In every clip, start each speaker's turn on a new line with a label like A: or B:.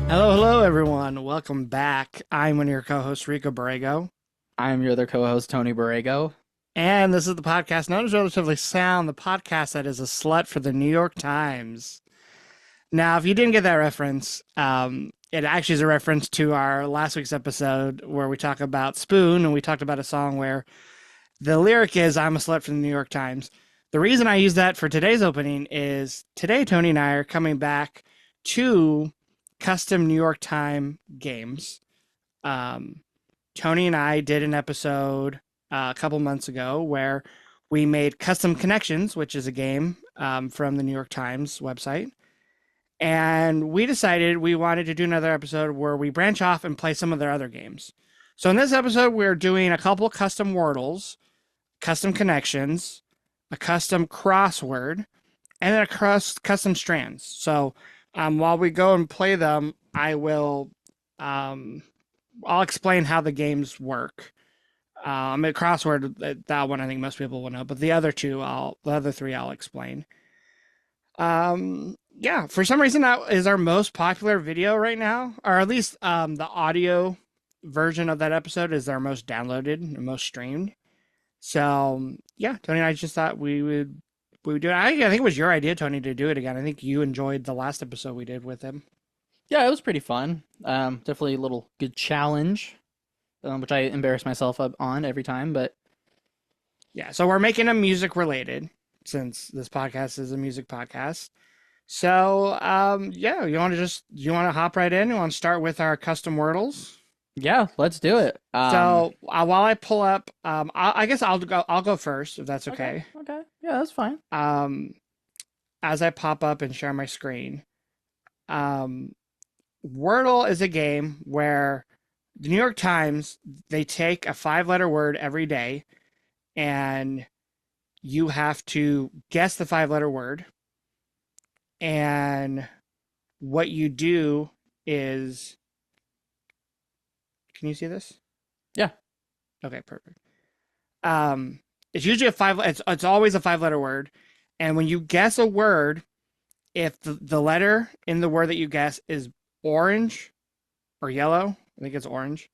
A: Hello, everyone. Welcome back. I'm one of your co-hosts, Rico Borrego,
B: I'm your other co-host, Tony Borrego.
A: and this is the podcast known as Relatively Sound, the podcast that is a slut for the New York Times. Now, if you didn't get that reference, it actually is a reference to our last week's episode where we talk about Spoon, and we talked about a song where the lyric is "I'm a slut for the New York Times." The reason I use that for today's opening is today Tony and I are coming back to custom New York Times games. Um, Tony and I did an episode a couple months ago where we made Custom Connections, which is a game from the New York Times website. And we decided we wanted to do another episode where we branch off and play some of their other games. So in this episode, we're doing a couple custom Wordles, custom connections, a custom crossword, and then a custom strands. So while we go and play them, um, I'll explain how the games work. A crossword, that one I think most people will know, but the other three I'll explain. Yeah, for some reason that is our most popular video right now, or at least the audio version of that episode is our most downloaded and most streamed. So yeah, Tony and I just thought we would do it. I think it was your idea, Tony, to do it again. I think you enjoyed the last episode we did with him.
B: Yeah, it was pretty fun. Definitely a little good challenge, which I embarrass myself on every time. But
A: Yeah, so we're making them music related since this podcast is a music podcast. So yeah, you want to hop right in? You want to start with our custom wordles?
B: yeah, let's do it.
A: So while I pull up, I guess I'll go first if that's
B: Okay,
A: okay.
B: okay, yeah, that's fine.
A: Um, as I pop up and share my screen, um, Wordle is a game where the New York Times they take a five-letter word every day, and you have to guess the five-letter word. And what you do is, can you see this?
B: Yeah,
A: Okay, perfect. Um, it's usually it's always a five-letter word, and when you guess a word, if the letter in the word that you guess is orange or yellow, I think it's orange.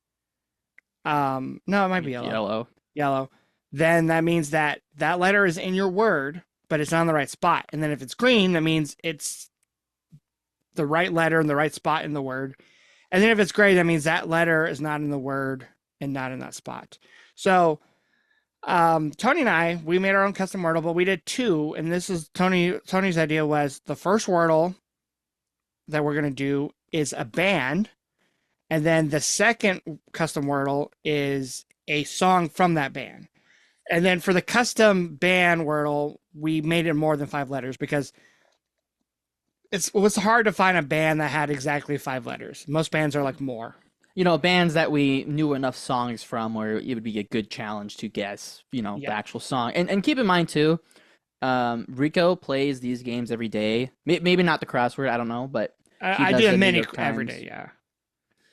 A: No, it
B: I
A: might be
B: mean
A: yellow.
B: yellow.
A: Yellow. Then that means that that letter is in your word, but it's not in the right spot. And then if it's green, that means it's the right letter in the right spot in the word. And then if it's gray, that means that letter is not in the word and not in that spot. So Tony and I, we made our own custom wordle, but we did two, and this is Tony's idea was the first wordle that we're gonna do is a band, and then the second custom wordle is a song from that band. And then for the custom band wordle, we made it more than five letters because it was hard to find a band that had exactly five letters. Most bands are like more.
B: Bands that we knew enough songs from where it would be a good challenge to guess, the
A: Yeah,
B: actual song. And keep in mind too, Rico plays these games every day. Maybe not the crossword, I don't know, but he
A: I do
B: does
A: a
B: the New
A: mini
B: York
A: every day.
B: Times.
A: Yeah.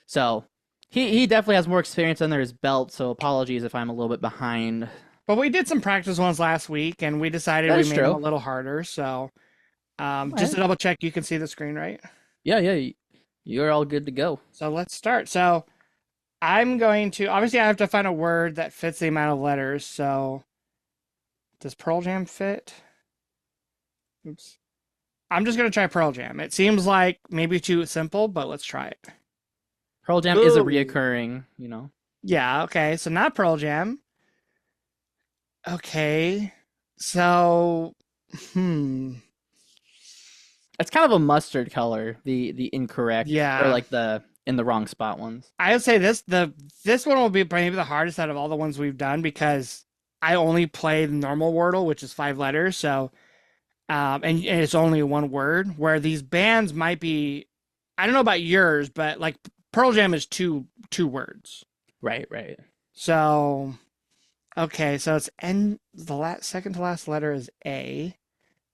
B: So he definitely has more experience under his belt, so apologies if I'm a little bit behind.
A: But we did some practice ones last week, and we decided
B: That
A: we
B: is
A: made them a
B: true.
A: little harder. So,
B: All
A: just
B: right.
A: to double check, you can see the screen, right?
B: Yeah, yeah, you're all good to go.
A: So let's start. So I'm going to obviously I have to find a word that fits the amount of letters. So does Pearl Jam fit? Oops. I'm just gonna try Pearl Jam. It seems like maybe too simple, but let's try it.
B: Pearl Jam is a
A: Ooh.
B: reoccurring.
A: Yeah, okay. So not Pearl Jam. Okay. So hmm.
B: It's kind of a mustard color, the incorrect or
A: Yeah.
B: like the in the wrong spot ones.
A: I would say this one will be maybe the hardest out of all the ones we've done because I only play the normal Wordle, which is five letters. So and it's only one word. Where these bands might be, I don't know about yours, but like Pearl Jam is two words.
B: Right, right.
A: So okay, so it's N. The second to last letter is A.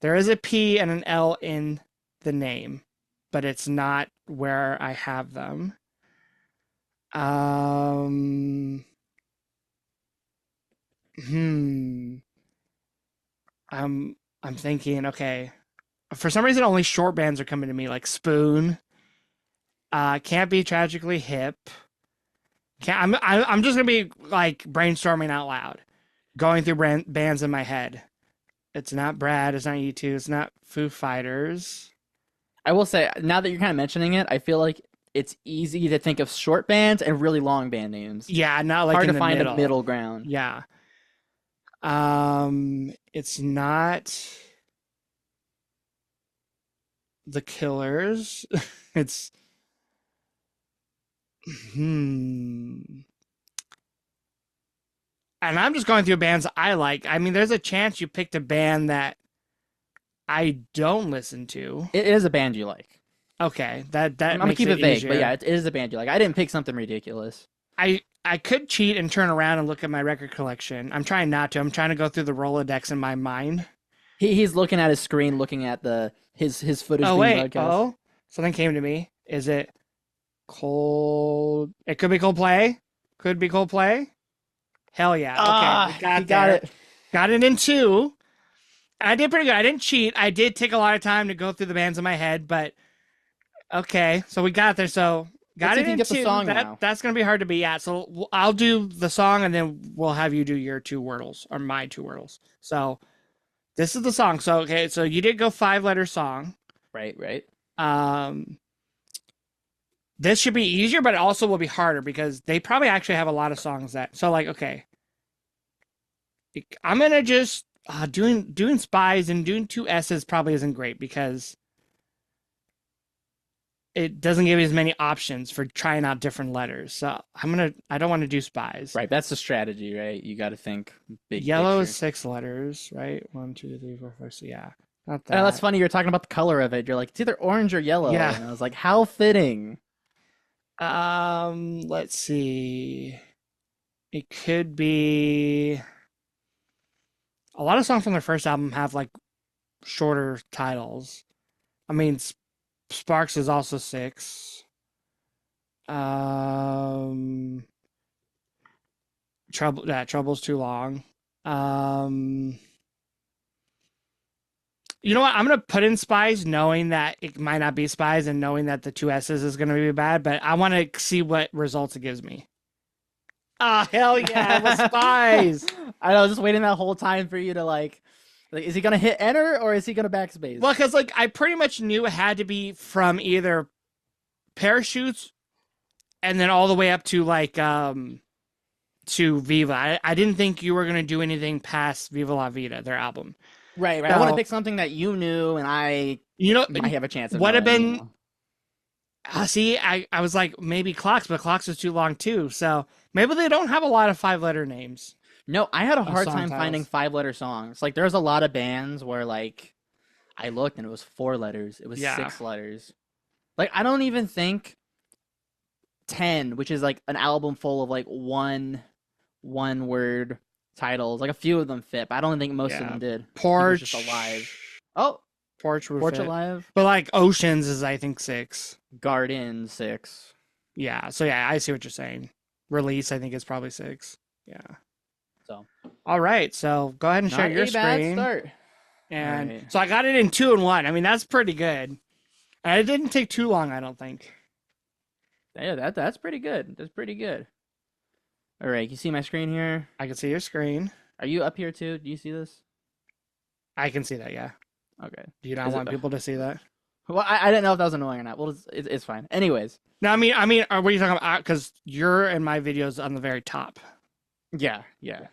A: There is a P and an L in the name, but it's not where I have them. Um, hmm. I'm thinking, okay. For some reason, only short bands are coming to me, like Spoon Can't be tragically hip. I'm just gonna be like brainstorming out loud, going through bands in my head. It's not Brad. It's not U2. It's not Foo Fighters.
B: I will say, now that you're kind of mentioning it, I feel like it's easy to think of short bands and really long band names.
A: Yeah, not like
B: Hard
A: in
B: to
A: the
B: find a
A: middle.
B: middle ground.
A: Yeah. It's not the Killers. It's hmm. And I'm just going through bands I like. I mean, there's a chance you picked a band that I don't listen to.
B: It is a band you like.
A: Okay,
B: I'm
A: that
B: gonna
A: makes
B: keep
A: it
B: it vague, but yeah,
A: easier.
B: it is a band you like. I didn't pick something ridiculous.
A: I could cheat and turn around and look at my record collection. I'm trying not to. I'm trying to go through the Rolodex in my mind.
B: He's looking at his screen, looking at his footage
A: Oh
B: being
A: wait,
B: broadcast.
A: oh, something came to me. Is it Cold? It could be Coldplay. Could be Coldplay. Hell yeah. Okay, we
B: He
A: got
B: got
A: there.
B: it.
A: Got it in two. I did pretty good. I didn't cheat. I did take a lot of time to go through the bands in my head, but okay, so we got there. So
B: Let's
A: got
B: see
A: it
B: if you can
A: in
B: get the
A: two.
B: song now.
A: That's gonna be hard to beat. Yeah. So I'll do the song, and then we'll have you do your two wordles or my two wordles. So this is the song. So okay, so you did go 5 letter song.
B: Right, right.
A: Um, this should be easier, but it also will be harder because they probably actually have a lot of songs that. So like, okay, I'm gonna just doing spies and doing two S's probably isn't great because it doesn't give you as many options for trying out different letters. So I don't want to do spies.
B: Right, that's the strategy, right? You got to think big
A: Yellow is
B: picture.
A: 6 letters, right? 1, 2, 3, 4, 5. So yeah, not
B: That's
A: that.
B: funny. You're talking about the color of it. You're like, it's either orange or yellow,
A: Yeah.
B: and I was like, how fitting.
A: Let's see. It could be a lot of songs from their first album have like shorter titles. I mean, Sparks is also 6. Um, Trouble's too long. Um, you know what? I'm gonna put in Spies, knowing that it might not be Spies, and knowing that the two S's is gonna be bad. But I want to see what results it gives me. Ah, hell yeah, it was Spies.
B: I was just waiting that whole time for you to like, is he gonna hit enter or is he gonna backspace?
A: Well, because like I pretty much knew it had to be from either Parachutes and then all the way up to like to Viva. I didn't think you were gonna do anything past Viva La Vida, their album.
B: Right, right. I want to
A: So
B: pick something that you knew and I
A: you know,
B: might have a chance of
A: would have
B: knowing, you
A: been.
B: know.
A: See, I was like maybe Clocks, but Clocks is too long too. So maybe they don't have a lot of 5 letter names
B: No, I had a
A: of
B: hard
A: song
B: time finding
A: titles.
B: 5 letter songs. Like there's a lot of bands where like I looked and it was 4 letters. It was
A: Yeah,
B: 6 letters. Like I don't even think 10, which is like an album full of like one word titles. Like a few of them fit, but I don't think most of
A: yeah.
B: them did. I think it was just alive.
A: Porch,
B: Oh,
A: Porch would
B: Porch
A: fit,
B: Alive,
A: but like Oceans is I think 6.
B: Garden 6.
A: Yeah, so yeah, I see what you're saying. Release I think is probably 6. Yeah.
B: So
A: All right, so go ahead and share
B: not
A: your
B: a bad
A: screen.
B: start. All
A: And
B: right.
A: so I got it in 2 and 1. I mean, that's pretty good. And it didn't take too long, I don't think.
B: Yeah, that's pretty good. That's pretty good. All right, you see my screen here?
A: I can see your screen.
B: Are you up here too? Do you see this?
A: I can see that, yeah.
B: Okay.
A: Do you not
B: Is it?
A: want people to see that?
B: Well, I didn't know if that was annoying or not. Well, it's fine. Anyways,
A: No, are we talking about because you're in my videos on the very top?
B: yeah, yeah.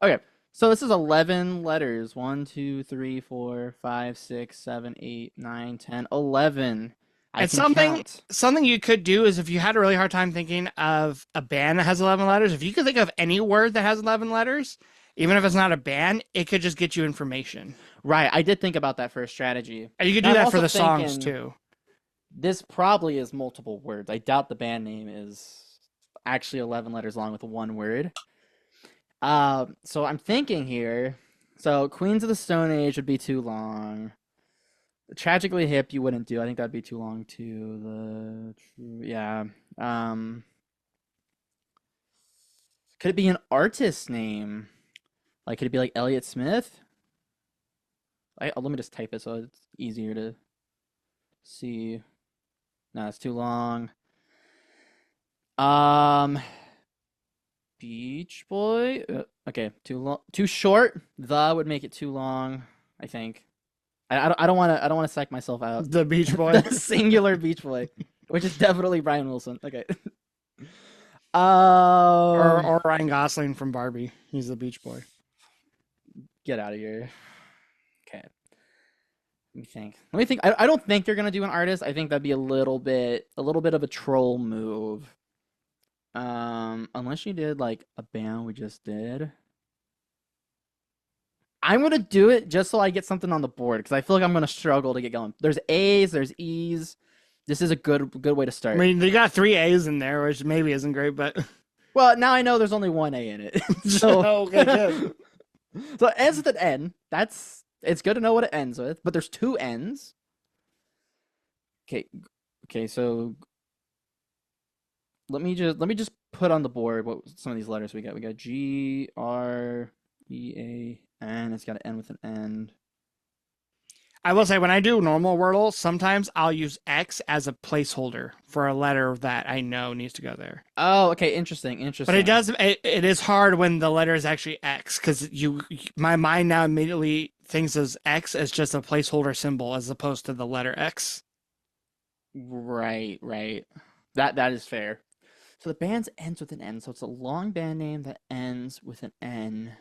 B: Okay, so this is 11 letters. 1, 2, 3, 4, 5, 6, 7, 8, 9, 10, 11. I
A: And
B: can count.
A: something you could do is if you had a really hard time thinking of a band that has 11 letters, if you could think of any word that has 11 letters, even if it's not a band, it could just get you information.
B: Right, I did think about that for a strategy.
A: And you could
B: And
A: do
B: I'm
A: that for
B: also
A: the songs
B: thinking
A: too.
B: this probably is multiple words. I doubt the band name is actually 11 letters long with one word. So I'm thinking here. So Queens of the Stone Age would be too long. Tragically Hip you wouldn't do. I think that'd be too long too. Yeah. Um, could it be an artist name? Like could it be like Elliott Smith? Let me just type it so it's easier to see. No, it's too long. Um, Beach Boy. Okay, too long, too short. The would make it too long. I think. I don't want to. I don't want to psych myself out.
A: The Beach Boy.
B: The singular Beach Boy, which is definitely Brian Wilson. Okay.
A: Or Ryan Gosling from Barbie. He's the Beach Boy.
B: Get out of here. Okay. Let me think. Let me think. I don't think they're gonna do an artist. I think that'd be a little bit of a troll move. Unless you did like a band we just did. I'm gonna do it just so I get something on the board because I feel like I'm gonna struggle to get going. There's A's, there's E's. This is a good way to start.
A: I mean, they got 3 A's in there, which maybe isn't great, but
B: Well, now I know there's only one A in it. So
A: okay, good.
B: So it ends with an N. It's good to know what it ends with, but there's 2 N's. Okay, so let me just put on the board what some of these letters we got. We got G, R, E, A, N. It's got to end with an N.
A: I will say when I do normal Wordle, sometimes I'll use X as a placeholder for a letter that I know needs to go there.
B: Oh, okay, interesting.
A: But it is hard when the letter is actually X because my mind now immediately thinks of X as just a placeholder symbol as opposed to the letter X.
B: Right. That is fair. So the band ends with an N, so it's a long band name that ends with an N.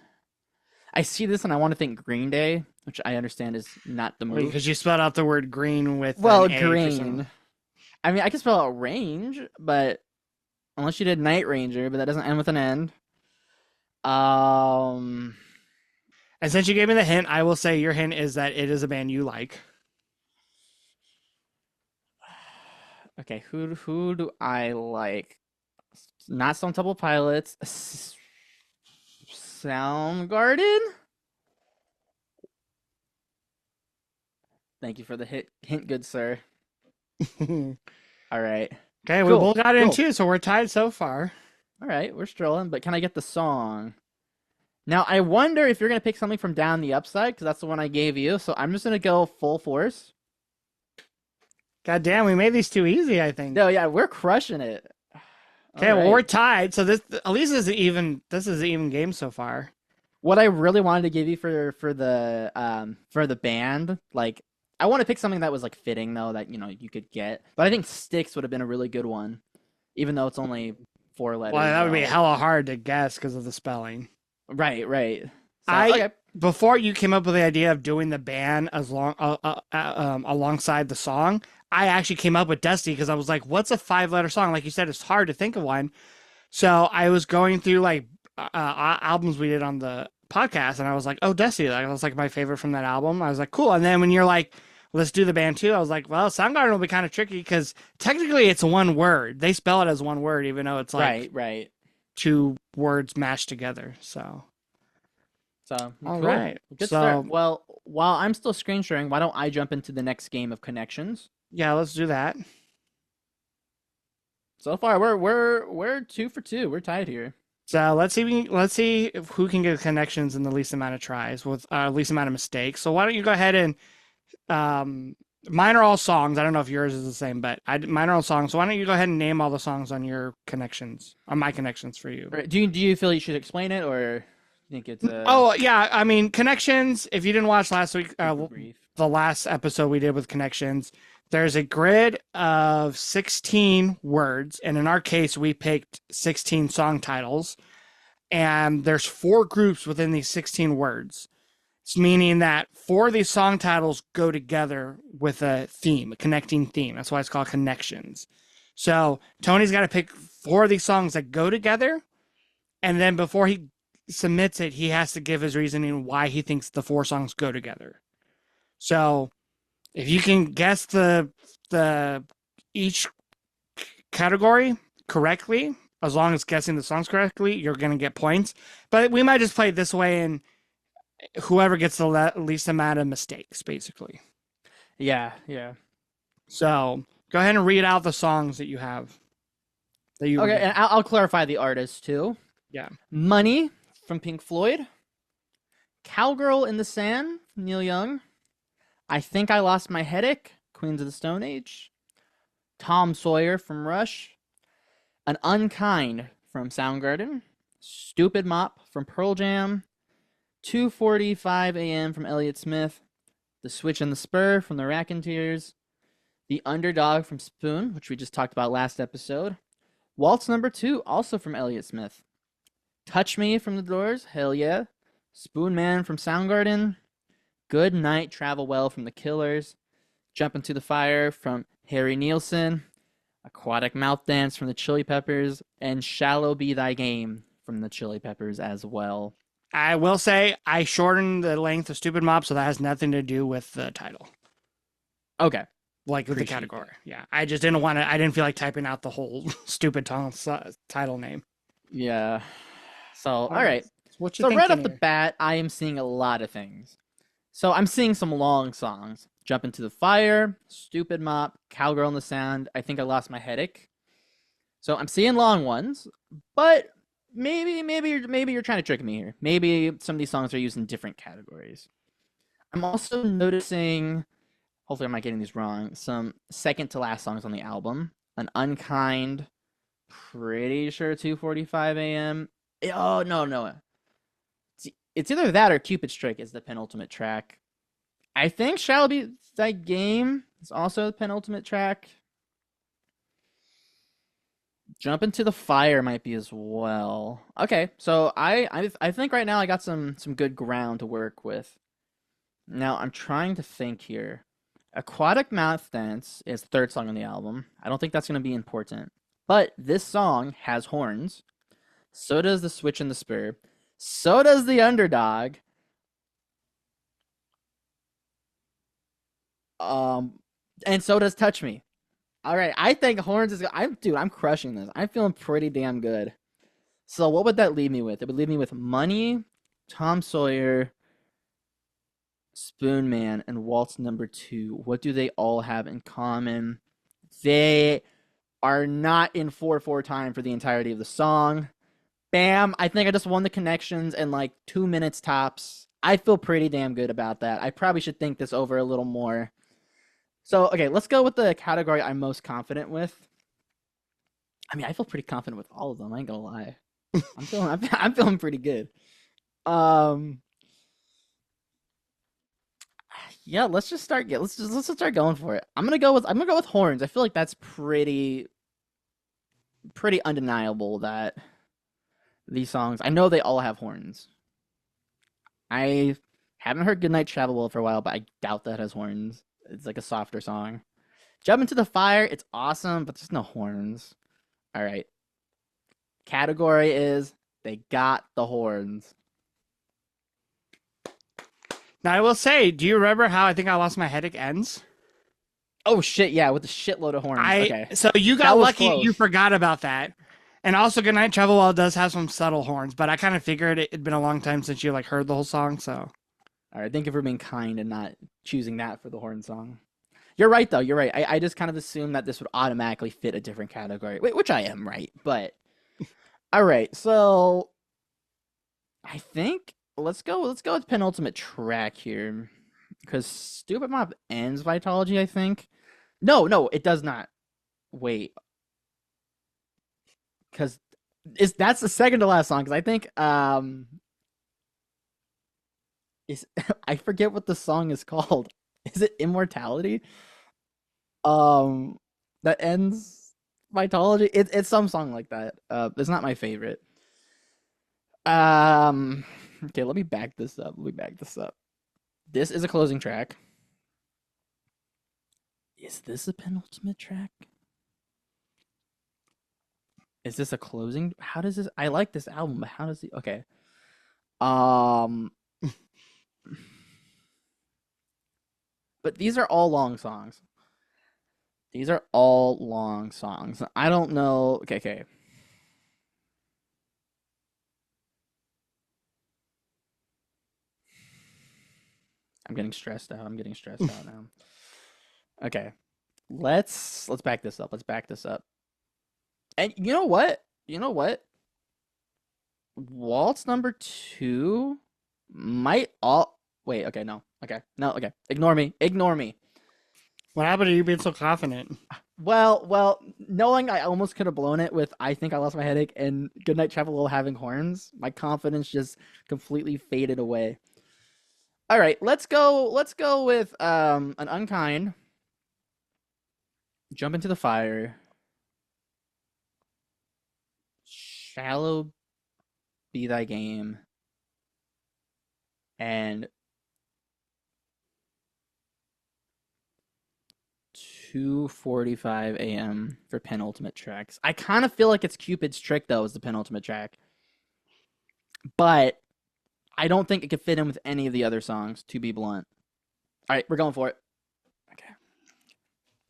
B: I see this and I want to think Green Day, which I understand is not the move.
A: Because you spelled out the word green with
B: well,
A: an A
B: green. I mean, I can spell out range, but unless you did Night Ranger, but that doesn't end with an N.
A: And since you gave me the hint, I will say your hint is that it is a band you like.
B: Okay, who do I like? Not Stone Temple Pilots. Soundgarden? Thank you for the hint, good sir. All right.
A: Okay, we both got in too, so we're tied so far.
B: All right, we're strolling, but can I get the song? Now, I wonder if you're going to pick something from Down the Upside, because that's the one I gave you, so I'm just going to go full force.
A: God damn, we made these too easy, I think.
B: No, yeah, we're crushing it.
A: Okay, well, we're tied, so this at least is an even game so far.
B: What I really wanted to give you for the band, like, I want to pick something that was like fitting though, that you could get. But I think Styx would have been a really good one, even though it's only 4 letters.
A: Well, that would be hella hard to guess because of the spelling.
B: Right. So,
A: before you came up with the idea of doing the band alongside the song, I actually came up with Dusty because I was like, what's a 5-letter song? Like you said, it's hard to think of one. So I was going through like albums we did on the podcast, and I was like, oh, Dusty. That was like my favorite from that album. I was like, cool. And then when you're like, let's do the band too, I was like, well, Soundgarden will be kind of tricky because technically it's one word. They spell it as one word, even though it's like
B: right.
A: 2 words mashed together. So
B: all
A: cool.
B: Right. Good start. Well, while I'm still screen sharing, why don't I jump into the next game of connections?
A: Yeah, let's do that.
B: So far, we're 2 for 2. We're tied here.
A: So let's see who can get connections in the least amount of tries with least amount of mistakes. So why don't you go ahead and mine are all songs. I don't know if yours is the same, but mine are all songs. So why don't you go ahead and name all the songs on your connections, on my connections for you?
B: Right. Do you feel you should explain it, or you think it's
A: Oh yeah, I mean connections. If you didn't watch last week, the last episode we did with connections, there's a grid of 16 words, and in our case, we picked 16 song titles, and there's 4 groups within these 16 words. It's meaning that 4 of these song titles go together with a theme, a connecting theme. That's why it's called connections. So Tony's got to pick 4 of these songs that go together, and then before he submits it, he has to give his reasoning why he thinks the 4 songs go together. So if you can guess the each category correctly, as long as guessing the songs correctly, you're going to get points. But we might just play it this way, and whoever gets the least amount of mistakes, basically.
B: Yeah.
A: So go ahead and read out the songs that you have.
B: Okay, and I'll clarify the artist too.
A: Yeah.
B: Money from Pink Floyd. Cowgirl in the Sand from Neil Young. I Think I Lost My Headache, Queens of the Stone Age. Tom Sawyer from Rush, An Unkind from Soundgarden, Stupid Mop from Pearl Jam, 2:45 a.m. from Elliott Smith, The Switch and the Spur from the Raconteurs, The Underdog from Spoon, which we just talked about last episode, Waltz number 2, also from Elliott Smith, Touch Me from The Doors, hell yeah, Spoon Man from Soundgarden, Good Night, Travel Well from The Killers, Jump Into the Fire from Harry Nilsson, Aquatic Mouth Dance from the Chili Peppers, and Shallow Be Thy Game from the Chili Peppers as well.
A: I will say I shortened the length of Stupid Mop, so that has nothing to do with the title.
B: Okay.
A: Like with the category. Yeah. I just didn't want to, I didn't feel like typing out the whole stupid title name.
B: Yeah. So, all right.
A: What you
B: so right off
A: here?
B: the bat, I am seeing a lot of things. So I'm seeing some long songs. Jump Into the Fire, Stupid Mop, Cowgirl in the Sand, I Think I Lost My Headache. So I'm seeing long ones, but maybe you're trying to trick me here. Maybe some of these songs are used in different categories. I'm also noticing, hopefully I'm not getting these wrong, some second to last songs on the album. An Unkind, pretty sure 2:45 a.m. Oh, no. It's either that or Cupid's Trick is the penultimate track. I think Shall Be Thy Game is also the penultimate track. Jump Into the Fire might be as well. Okay, so I think right now I got some good ground to work with. Now I'm trying to think here. Aquatic Mouth Dance is the third song on the album. I don't think that's going to be important. But this song has horns. So does The Switch and the Spur. So does The Underdog. And so does Touch Me. All right, I think horns is. I'm crushing this. I'm feeling pretty damn good. So what would that leave me with? It would leave me with Money, Tom Sawyer, Spoon Man, and Waltz number 2. What do they all have in common? They are not in 4/4 time for the entirety of the song. Bam! I think I just won the connections in like 2 minutes tops. I feel pretty damn good about that. I probably should think this over a little more. So, okay, let's go with the category I'm most confident with. I mean, I feel pretty confident with all of them. I ain't gonna lie. I'm feeling pretty good. Yeah, let's just start. Let's just start going for it. I'm gonna go with horns. I feel like that's pretty undeniable that these songs. I know they all have horns. I haven't heard Goodnight Travel Well for a while, but I doubt that has horns. It's like a softer song. Jump Into the Fire, it's awesome, but there's no horns. All right. Category is they got the horns.
A: Now I will say, do you remember how I Think I Lost My Headache ends?
B: Oh shit, yeah, with a shitload of horns. Okay.
A: So you got lucky you forgot about that. And also Goodnight Travel Well does have some subtle horns, but I kind of figured it'd been a long time since you like heard the whole song, so.
B: All right, thank you for being kind and not choosing that for the horn song. You're right, though. You're right. I just kind of assumed that this would automatically fit a different category, which I am right. But all right, so I think let's go with penultimate track here because Stupid Mob ends Vitology. I think. No, it does not. Wait, because that's the second to last song. Because I think I forget what the song is called. Is it Immortality? That ends Vitology. It's some song like that. It's not my favorite. Okay, let me back this up. This is a closing track. Is this a penultimate track? Is this a closing? How does this? I like this album, but how does he? Okay. But these are all long songs. I don't know. Okay. I'm getting stressed out. Now. Okay. Let's back this up. And you know what? Waltz number 2 might all wait, okay, no. Okay. Ignore me.
A: What happened to you being so confident?
B: knowing I almost could have blown it with I think I lost my headache and Goodnight Travel while having horns, my confidence just completely faded away. All right, let's go with an unkind. Jump into the fire. Shallow be thy game. And 2:45 a.m. for penultimate tracks. I kind of feel like it's Cupid's Trick though, as the penultimate track, but I don't think it could fit in with any of the other songs. To be blunt. All right, we're going for it. Okay.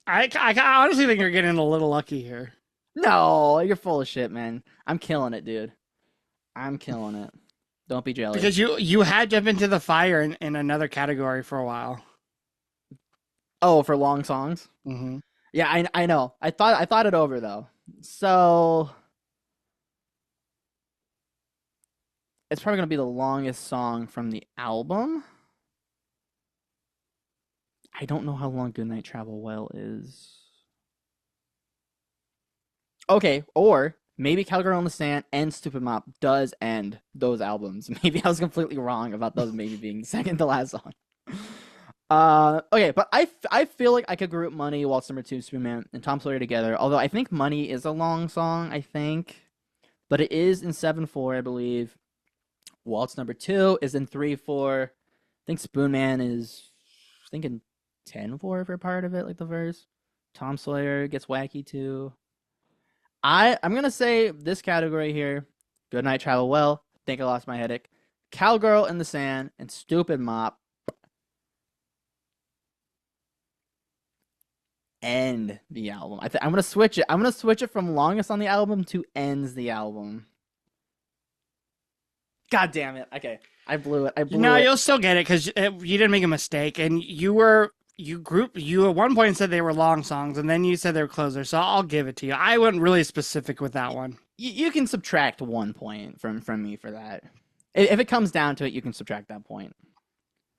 A: I honestly think you're getting a little lucky here.
B: No, you're full of shit, man. I'm killing it, dude. I'm killing it. Don't be jealous.
A: Because you had Jump Into the Fire in another category for a while.
B: Oh, for long songs.
A: Mm-hmm.
B: Yeah, I know. I thought it over though. So it's probably gonna be the longest song from the album. I don't know how long Goodnight Travel Well is. Okay, or maybe Cowgirl in the Sand and Stupid Mop does end those albums. Maybe I was completely wrong about those maybe being second to last song. Okay, but I feel like I could group Money, Waltz Number 2, Spoonman, and Tom Sawyer together. Although I think Money is a long song, I think, but it is in 7/4, I believe. Waltz Number 2 is in 3/4. I think Spoonman is, I think in 10/4 for part of it, like the verse. Tom Sawyer gets wacky too. I'm gonna say this category here: Goodnight Travel Well, Think I Lost My Headache, Cowgirl in the Sand, and Stupid Mop end the album. I'm gonna switch it. I'm gonna switch it from longest on the album to ends the album. God damn it! Okay, I blew it.
A: No, you'll still get it because you didn't make a mistake, and you at one point said they were long songs, and then you said they were closers. So I'll give it to you. I went really specific with that one.
B: You can subtract 1 point from me for that. If it comes down to it, you can subtract that point.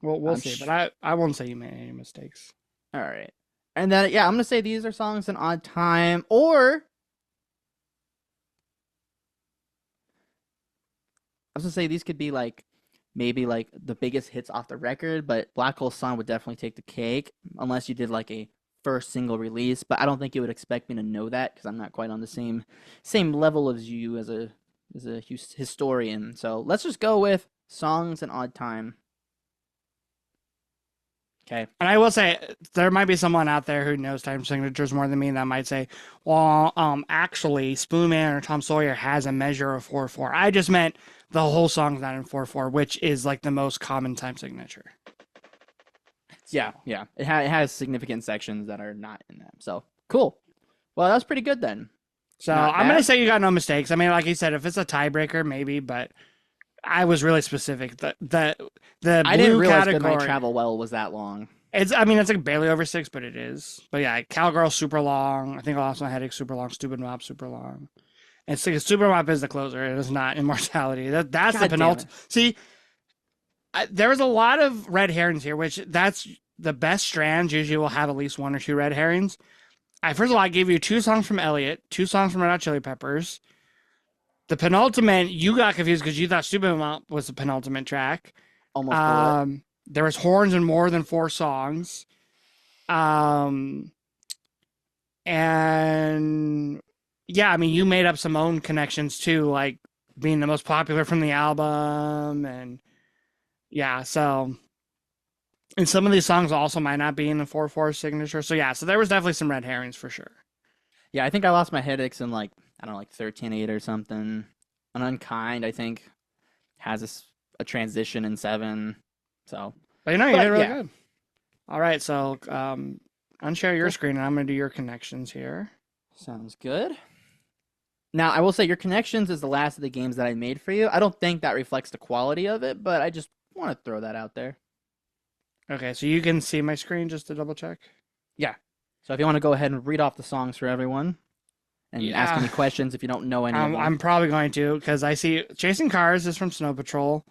A: Well, we'll see, but I won't say you made any mistakes.
B: All right. And then, yeah, I'm going to say these are songs in odd time, or I was going to say these could be like maybe like the biggest hits off the record, but Black Hole Sun would definitely take the cake unless you did like a first single release. But I don't think you would expect me to know that because I'm not quite on the same level as you as a historian. So let's just go with songs in odd time. Okay.
A: And I will say there might be someone out there who knows time signatures more than me that might say, well, actually, Spoonman or Tom Sawyer has a measure of 4/4. I just meant the whole song's not in 4/4, which is like the most common time signature.
B: Yeah. It has significant sections that are not in them. So cool. Well, that's pretty good then.
A: So I'm gonna say you got no mistakes. I mean, like you said, if it's a tiebreaker, maybe, but I was really specific. The
B: I didn't
A: blue
B: realize
A: category.
B: Goodnight Travel Well was that long.
A: It's like barely over 6, but it is. But yeah, Cowgirl super long. I think I lost my headache super long. Stupid Mop super long. And so Stupid Mop is the closer. It is not Immortality. That's the penultimate. See, there was a lot of red herrings here, which that's the best strands usually will have at least 1 or 2 red herrings. First of all, I gave you 2 songs from Elliott, 2 songs from Red Hot Chili Peppers. The penultimate, you got confused because you thought Stupid Mop was the penultimate track.
B: Almost.
A: There was horns in more than 4 songs. And yeah, I mean, you made up some own connections too, like being the most popular from the album. And yeah, so, and some of these songs also might not be in the 4/4 signature. So yeah, so there was definitely some red herrings for sure.
B: Yeah, I think I lost my headaches in like, I don't know, like 13/8 or something. An Unkind, I think, has a transition in 7. So,
A: but you did really good. All right, so unshare your screen, and I'm going to do your connections here.
B: Sounds good. Now, I will say your connections is the last of the games that I made for you. I don't think that reflects the quality of it, but I just want to throw that out there.
A: Okay, so you can see my screen just to double check?
B: Yeah. So if you want to go ahead and read off the songs for everyone and ask any questions if you don't know any of them.
A: I'm probably going to, because I see Chasing Cars is from Snow Patrol.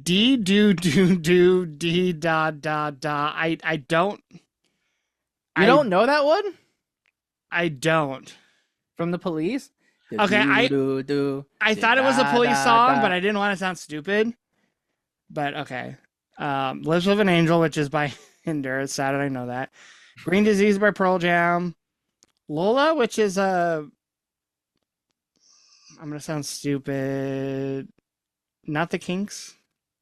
A: D do do do D da da da. I don't.
B: You don't know that one?
A: I don't.
B: From the Police? Do
A: Okay,
B: do do do
A: I
B: do
A: thought it was a
B: da
A: police
B: da
A: song, but
B: da.
A: I didn't want to sound stupid. But okay. Lives with an Angel, which is by Hinder. It's sad I know that. Green Disease by Pearl Jam. Lola, which is I'm gonna sound stupid. Not the Kinks.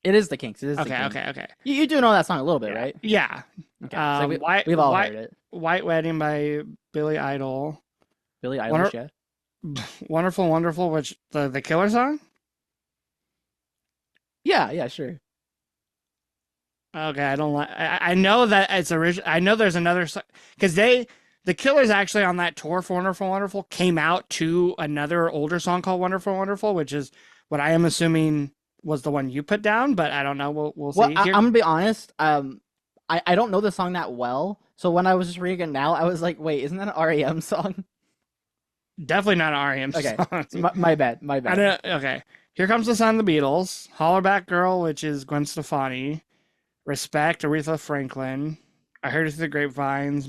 B: It is the Kinks. It is the
A: Okay,
B: Kinks.
A: okay, okay.
B: You do know that song a little bit,
A: Yeah,
B: right?
A: yeah.
B: Okay, so
A: White,
B: we've all
A: White,
B: heard it.
A: White Wedding by Billy Idol.
B: Billie
A: Wonder,
B: Eilish, yeah.
A: Wonderful, Wonderful, which the Killer song.
B: Yeah, yeah, sure.
A: Okay, I don't like. I know that it's original. I know there's another because the Killers actually on that tour for Wonderful Wonderful came out to another older song called Wonderful Wonderful, which is what I am assuming was the one you put down, but I don't know. We'll
B: Well,
A: see here.
B: I'm gonna be honest. I don't know the song that well, so when I was just reading it now, I was like, wait, isn't that an REM song?
A: Definitely not an REM
B: Okay,
A: song.
B: my bad, my
A: I
B: bad.
A: don't. Okay, here comes the Sun of the Beatles. Hollerback Girl, which is Gwen Stefani. Respect, Aretha Franklin. I Heard It Through the Grapevines,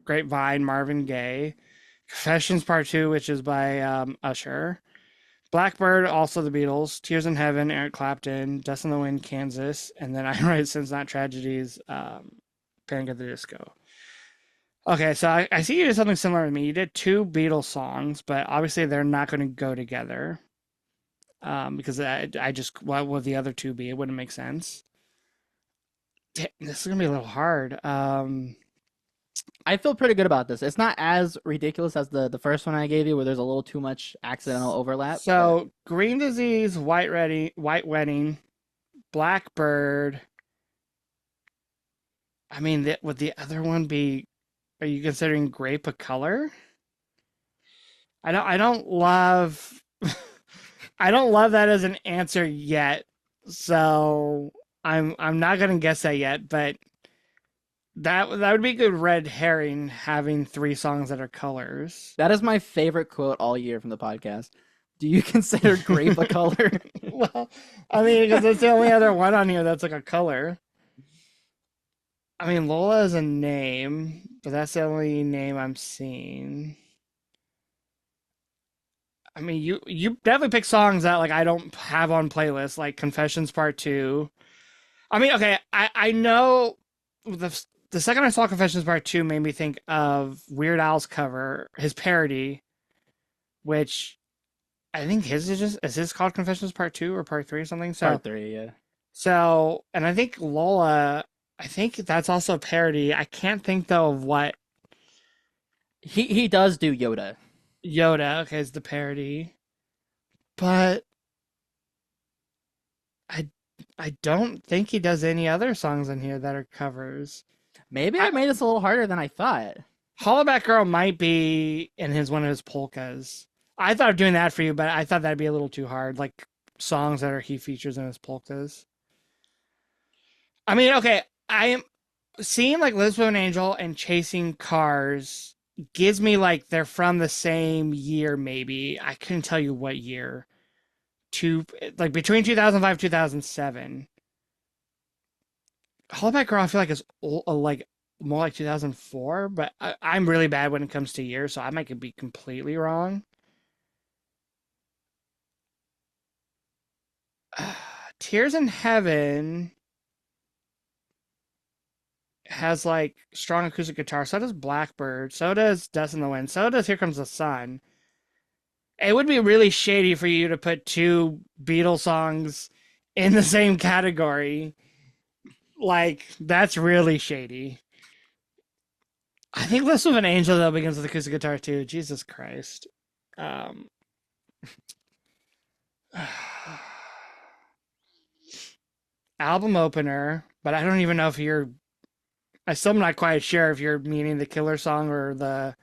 A: Grapevine, Marvin Gaye. Confessions Part 2, which is by Usher. Blackbird, also the Beatles. Tears in Heaven, Eric Clapton. Dust in the Wind, Kansas. And then I Write Since Not Tragedies, Panic at the Disco. Okay, so I see you did something similar to me. You did two Beatles songs, but obviously they're not going to go together. Because I just, what would the other two be? It wouldn't make sense. This is gonna be a little hard.
B: I feel pretty good about this. It's not as ridiculous as the first one I gave you, where there's a little too much accidental overlap. But
A: So Green Disease, White Wedding, Blackbird. I mean, would the other one be? Are you considering grape a color? I don't love. I don't love that as an answer yet. So I'm not gonna guess that yet, but that would be a good red herring having three songs that are colors.
B: that is my favorite quote all year from the podcast. Do you consider grape a color?
A: Well, I mean, because it's the only other one on here that's like a color. I mean, Lola is a name, but that's the only name I'm seeing. I mean, you definitely pick songs that like I don't have on playlists, like Confessions Part 2. I mean, okay, I know the second I saw Confessions Part 2 made me think of Weird Al's cover, his parody, which I think his is his called Confessions Part 2 or Part 3 or something.
B: Part three, yeah.
A: So, and I think Lola, I think that's also a parody. I can't think though of what
B: He does do Yoda.
A: Yoda, okay, is the parody. But I I don't think he does any other songs in here that are covers.
B: Maybe I
A: I,
B: made this a little harder than I thought.
A: Hollaback Girl might be in his one of his polkas. I thought of doing that for you, but I thought that'd be a little too hard. Like songs that are he features in his polkas. I mean, okay, I am seeing like Liz with an Angel and Chasing Cars gives me like they're from the same year, maybe. I couldn't tell you what year. Two like between 2005 2007. Hollaback Girl, I feel like is like more like 2004, but I'm really bad when it comes to years, so I might be completely wrong. Tears in Heaven has like strong acoustic guitar. So does Blackbird. So does Dust in the Wind. So does Here Comes the Sun. It would be really shady for you to put two Beatles songs in the same category. Like, that's really shady. I think List of an Angel, though, begins with acoustic guitar, too. Jesus Christ. Um, album opener, but I don't even know if you're. I'm still not quite sure if you're meaning the Killer song or the.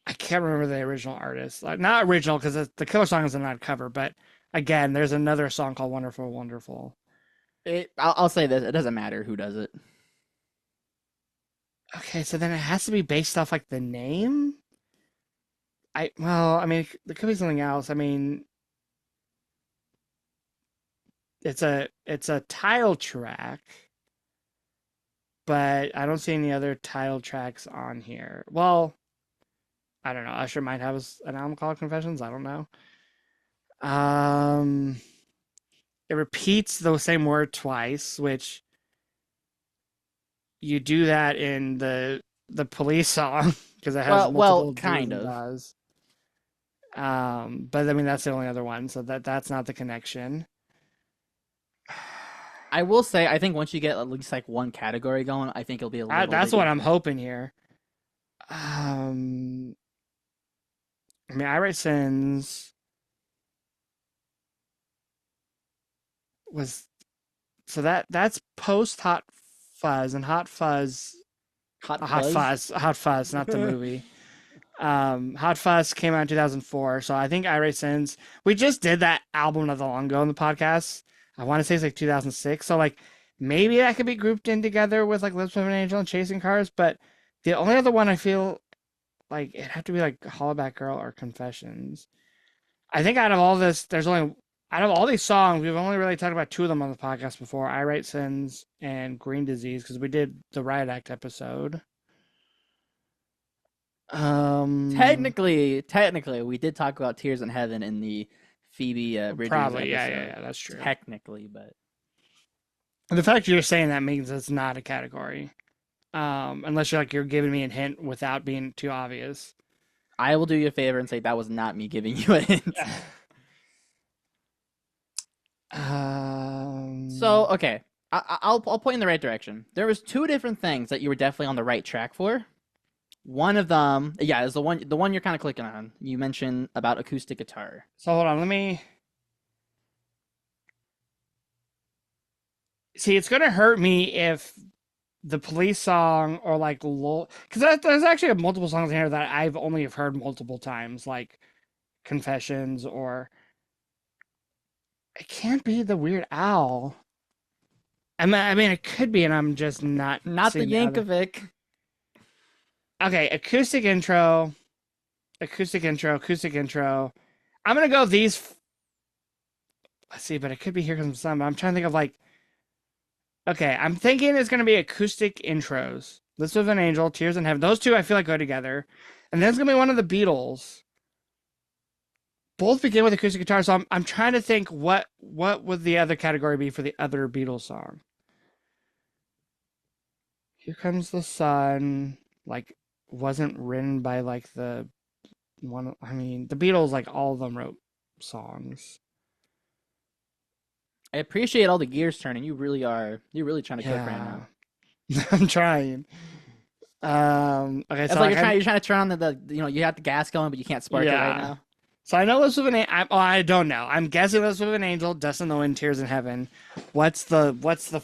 A: I can't remember the original artist. Like, not original, because the Killer song is a not cover, but again, there's another song called Wonderful, Wonderful.
B: I'll say this: it doesn't matter who does it.
A: Okay, so then it has to be based off like the name. Well, I mean, there could be something else. I mean, it's a title track, but I don't see any other title tracks on here. Well, I don't know. Usher might have an album called Confessions. I don't know. Um, it repeats the same word twice, which you do that in the police song because it has
B: Well,
A: multiple D's
B: kind
A: and
B: of.
A: does. But I mean that's the only other one, so that's not the connection.
B: I will say, I think once you get at least like one category going, I think it'll be a little
A: That's
B: bit
A: what I'm
B: easier.
A: hoping here. I mean, I Write Sins was so that's post Hot Fuzz, and Hot Fuzz,
B: Hot Fuzz.
A: Hot Fuzz, not the movie. Hot Fuzz came out in 2004, so I think I Write Sins. We just did that album not that long ago in the podcast. I want to say it's like 2006, so like maybe that could be grouped in together with like Lips of an Angel and Chasing Cars. But the only other one I feel like it'd have to be like Hollaback Girl or Confessions. I think out of all this, there's only out of all these songs, we've only really talked about two of them on the podcast before: "I Write Sins" and "Green Disease," because we did the Riot Act episode. Um,
B: Technically, we did talk about Tears in Heaven in the Phoebe Bridgers
A: Probably, yeah,
B: episode.
A: that's true.
B: Technically, but
A: The fact you're saying that means it's not a category, unless you're giving me a hint without being too obvious.
B: I will do you a favor and say that was not me giving you a hint. So,
A: Um,
B: okay, I'll point in the right direction. There was two different things that you were definitely on the right track for. One of them, yeah, is the one you're kind of clicking on. You mentioned about acoustic guitar.
A: so hold on, let me see. It's gonna hurt me if the police song or like because there's actually multiple songs in here that I've only have heard multiple times, like Confessions, or it can't be the Weird Owl. I mean, it could be, and I'm just not
B: Not the
A: seeing the other.
B: Yankovic.
A: Okay, acoustic intro. I'm gonna go these. Let's see, but it could be Here Comes the Sun. But I'm trying to think of like. Okay, I'm thinking it's gonna be acoustic intros. This was an Angel, Tears in Heaven. Those two I feel like go together, and then it's gonna be one of the Beatles. Both begin with acoustic guitar, so I'm trying to think what would the other category be for the other Beatles song. Here Comes the Sun, like wasn't written by like the one. I mean, the Beatles, like all of them wrote songs.
B: I appreciate all the gears turning. You're really trying to cook right now.
A: Yeah, I'm trying. Okay,
B: It's
A: so
B: like
A: like
B: you're trying to turn on the you have the gas going, but you can't spark it right
A: yeah.
B: now.
A: So I know this with I don't know. I'm guessing this with an Angel, Dust in the Wind, Tears in Heaven. What's the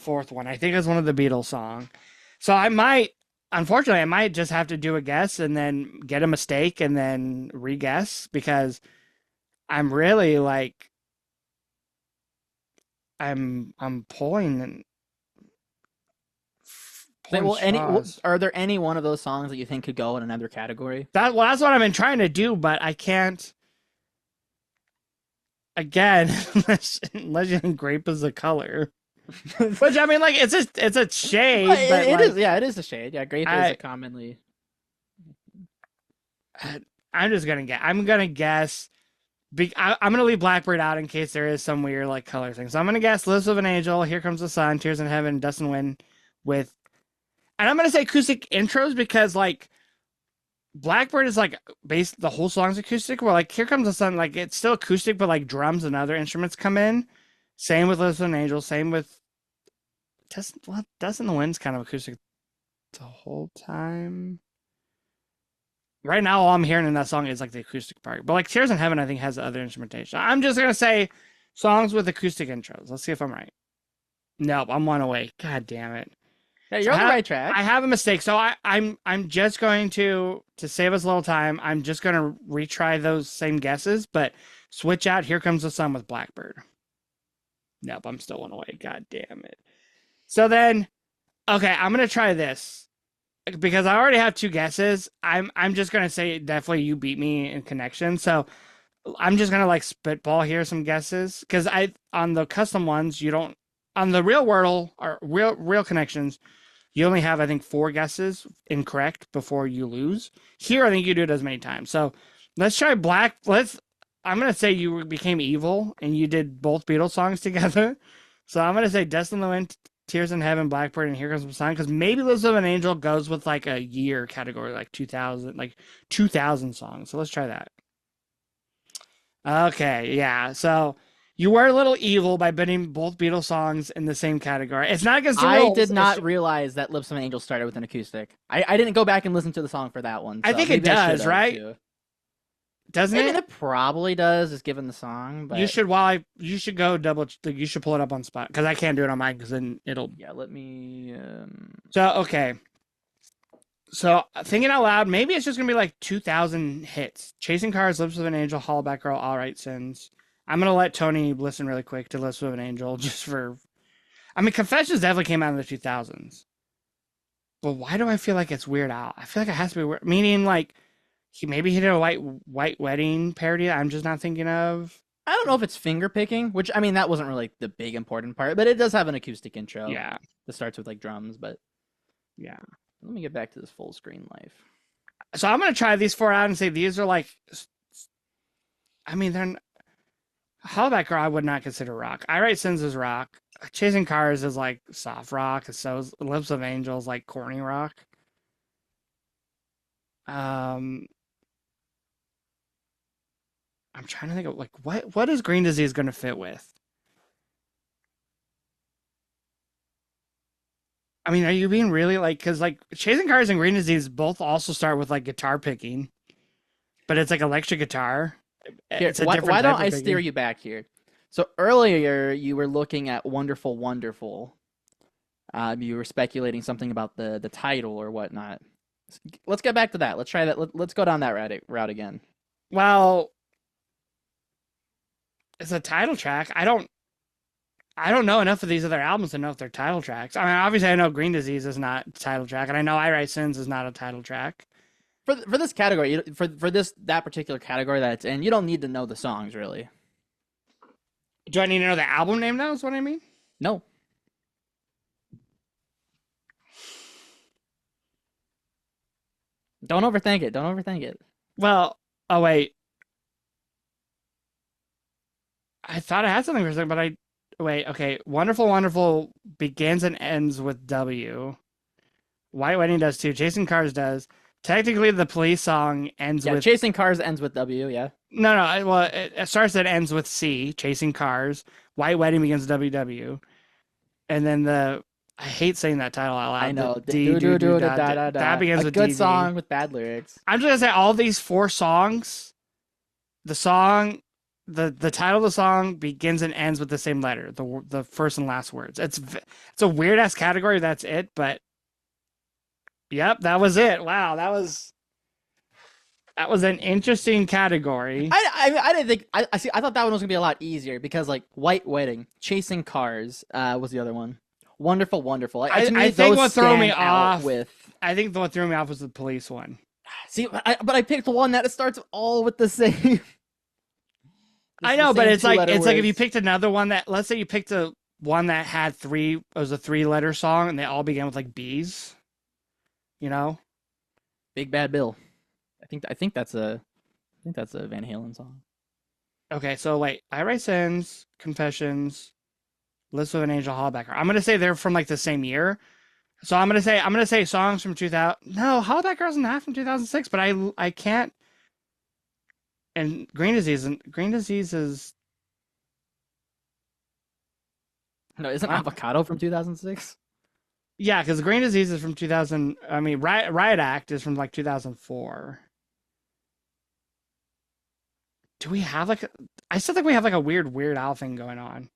A: fourth one? I think it's one of the Beatles song. So unfortunately, I might just have to do a guess and then get a mistake and then re-guess because I'm really like I'm pulling straws.
B: Are there any one of those songs that you think could go in another category?
A: That's what I've been trying to do, but I can't. Again, unless you think grape is a color, which I mean, like it's a shade,
B: Well,
A: but
B: it
A: like
B: is. Yeah, it is a shade. Yeah, grape is a commonly.
A: I'm just gonna guess. I'm gonna guess. I'm gonna leave Blackbird out in case there is some weird like color thing. So I'm gonna guess Lips of an Angel, Here Comes the Sun, Tears in Heaven, Dust and Wind, with, and I'm gonna say acoustic intros because like Blackbird is like based the whole song's acoustic. Where like Here Comes the Sun, like it's still acoustic, but like drums and other instruments come in. Same with Lips of an Angel. Same with Dust in the Wind's kind of acoustic the whole time. Right now, all I'm hearing in that song is like the acoustic part. But like Tears in Heaven, I think has other instrumentation. I'm just gonna say songs with acoustic intros. Let's see if I'm right. Nope, I'm one away. God damn it.
B: Yeah,
A: So
B: you're on the right track.
A: I have a mistake. So I'm just going to save us a little time. I'm just gonna retry those same guesses, but switch out Here Comes the Sun with Blackbird. Nope, I'm still one away. God damn it. So then, okay, I'm gonna try this because I already have two guesses. I'm just gonna say definitely you beat me in connection. So I'm just gonna like spitball here some guesses because I on the custom ones you don't on the real Wordle or real connections You only have, I think, 4 guesses incorrect before you lose. Here, I think you do it as many times. So let's try black. I'm gonna say you became evil and you did both Beatles songs together. So I'm gonna say Dust in the Wind, Tears in Heaven, Blackbird, and Here Comes the Sun, because maybe Lives of an Angel goes with like a year category, like 2000, like 2000 songs. So let's try that. Okay, yeah. So you were a little evil by putting both Beatles songs in the same category. It's not against the
B: I
A: rules.
B: did not realize that Lips of an Angel started with an acoustic. I didn't go back and listen to the song for that one.
A: I
B: So
A: think it
B: maybe I
A: does,
B: should have
A: right?
B: too.
A: Doesn't
B: I mean,
A: it?
B: it probably does, just given the song. But
A: You should you should go double. You should pull it up on spot because I can't do it on mine because then it'll.
B: yeah, let me.
A: So okay. So thinking out loud, maybe it's just gonna be like 2000 hits. Chasing Cars, Lips of an Angel, Hollaback Girl, All Right Sins. I'm gonna let Tony listen really quick to Lips of an Angel just for. I mean, Confessions definitely came out in the 2000s. But why do I feel like it's Weird Al? I feel like it has to be weird. Meaning like he did a white wedding parody that I'm just not thinking of.
B: I don't know if it's finger picking, which I mean that wasn't really the big important part, but it does have an acoustic intro.
A: Yeah.
B: That starts with like drums, but
A: Yeah.
B: let me get back to this full screen life.
A: So I'm gonna try these 4 out and say these are like. I mean, they're. Hollaback Girl I would not consider rock. I Write Sins is rock. Chasing Cars is like soft rock. So is Lips of Angels like corny rock. I'm trying to think of like what is Green Disease going to fit with? I mean, are you being really like because like Chasing Cars and Green Disease both also start with like guitar picking, but it's like electric guitar.
B: Here,
A: It's a
B: why
A: different
B: don't
A: type
B: I
A: of
B: steer
A: picking.
B: you back here? So earlier you were looking at Wonderful Wonderful. You were speculating something about the title or whatnot. Let's get back to that. Let's try that. Let's go down that route again.
A: Well, it's a title track. I don't know enough of these other albums to know if they're title tracks. I mean, obviously, I know Green Disease is not a title track, and I know I Write Sins is not a title track.
B: For this category, for that particular category that it's in, you don't need to know the songs really.
A: Do I need to know the album name now? Is what I mean?
B: No. Don't overthink it. Don't overthink it.
A: Well, oh wait. I thought I had something for a second, but I wait. Okay, Wonderful Wonderful begins and ends with W. White Wedding does too. Chasing Cars does. Technically, the Police song ends
B: Yeah,
A: with
B: Chasing Cars ends with W. Yeah.
A: no. Well, it starts and ends with C. Chasing Cars. White Wedding begins WW, and then I hate saying that title out loud.
B: I know.
A: D do do da da. That begins
B: A
A: with
B: good
A: DD.
B: song with bad lyrics.
A: I'm just gonna say all these 4 songs. The song, the title of the song begins and ends with the same letter. The first and last words. It's a weird ass category. That's it. But yep, that was it. Wow, that was an interesting category.
B: I didn't think I see. I thought that one was gonna be a lot easier because like White Wedding, Chasing Cars was the other one. Wonderful, Wonderful.
A: I think
B: those
A: what threw me
B: stand out
A: off
B: with.
A: I think what threw me off was the Police one.
B: See, but I picked one that starts all with the same.
A: I know, but it's like if you
B: words.
A: picked another one that, let's say you picked a one that had it was a 3-letter song and they all began with like B's, you know?
B: Big Bad Bill. I think that's a Van Halen song.
A: Okay, so wait, I Write Sins, Confessions, Lips of an Angel, Hollaback. I'm gonna say they're from like the same year. So I'm gonna say songs from 2000. No, Hollaback Girl's not from 2006, but I can't. And Green Disease is
B: No, isn't Avocado from 2006?
A: yeah, because Green Disease is from 2000. I mean, Riot Act is from like 2004. Do we have like I still think we have like a Weird Al thing going on.